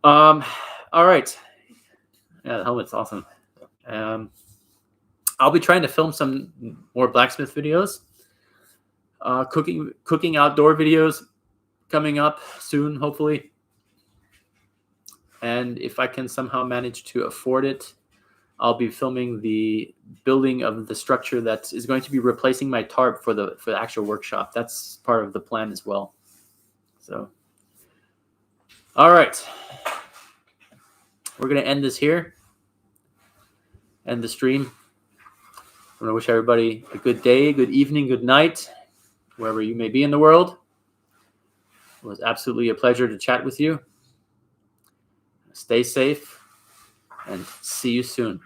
S1: All right. Yeah, the helmet's awesome. I'll be trying to film some more blacksmith videos, cooking outdoor videos coming up soon, hopefully. And if I can somehow manage to afford it, I'll be filming the building of the structure that is going to be replacing my tarp for the actual workshop. That's part of the plan as well. So, all right. We're going to end this here. End the stream. I want to wish everybody a good day, good evening, good night, wherever you may be in the world. It was absolutely a pleasure to chat with you. Stay safe and see you soon.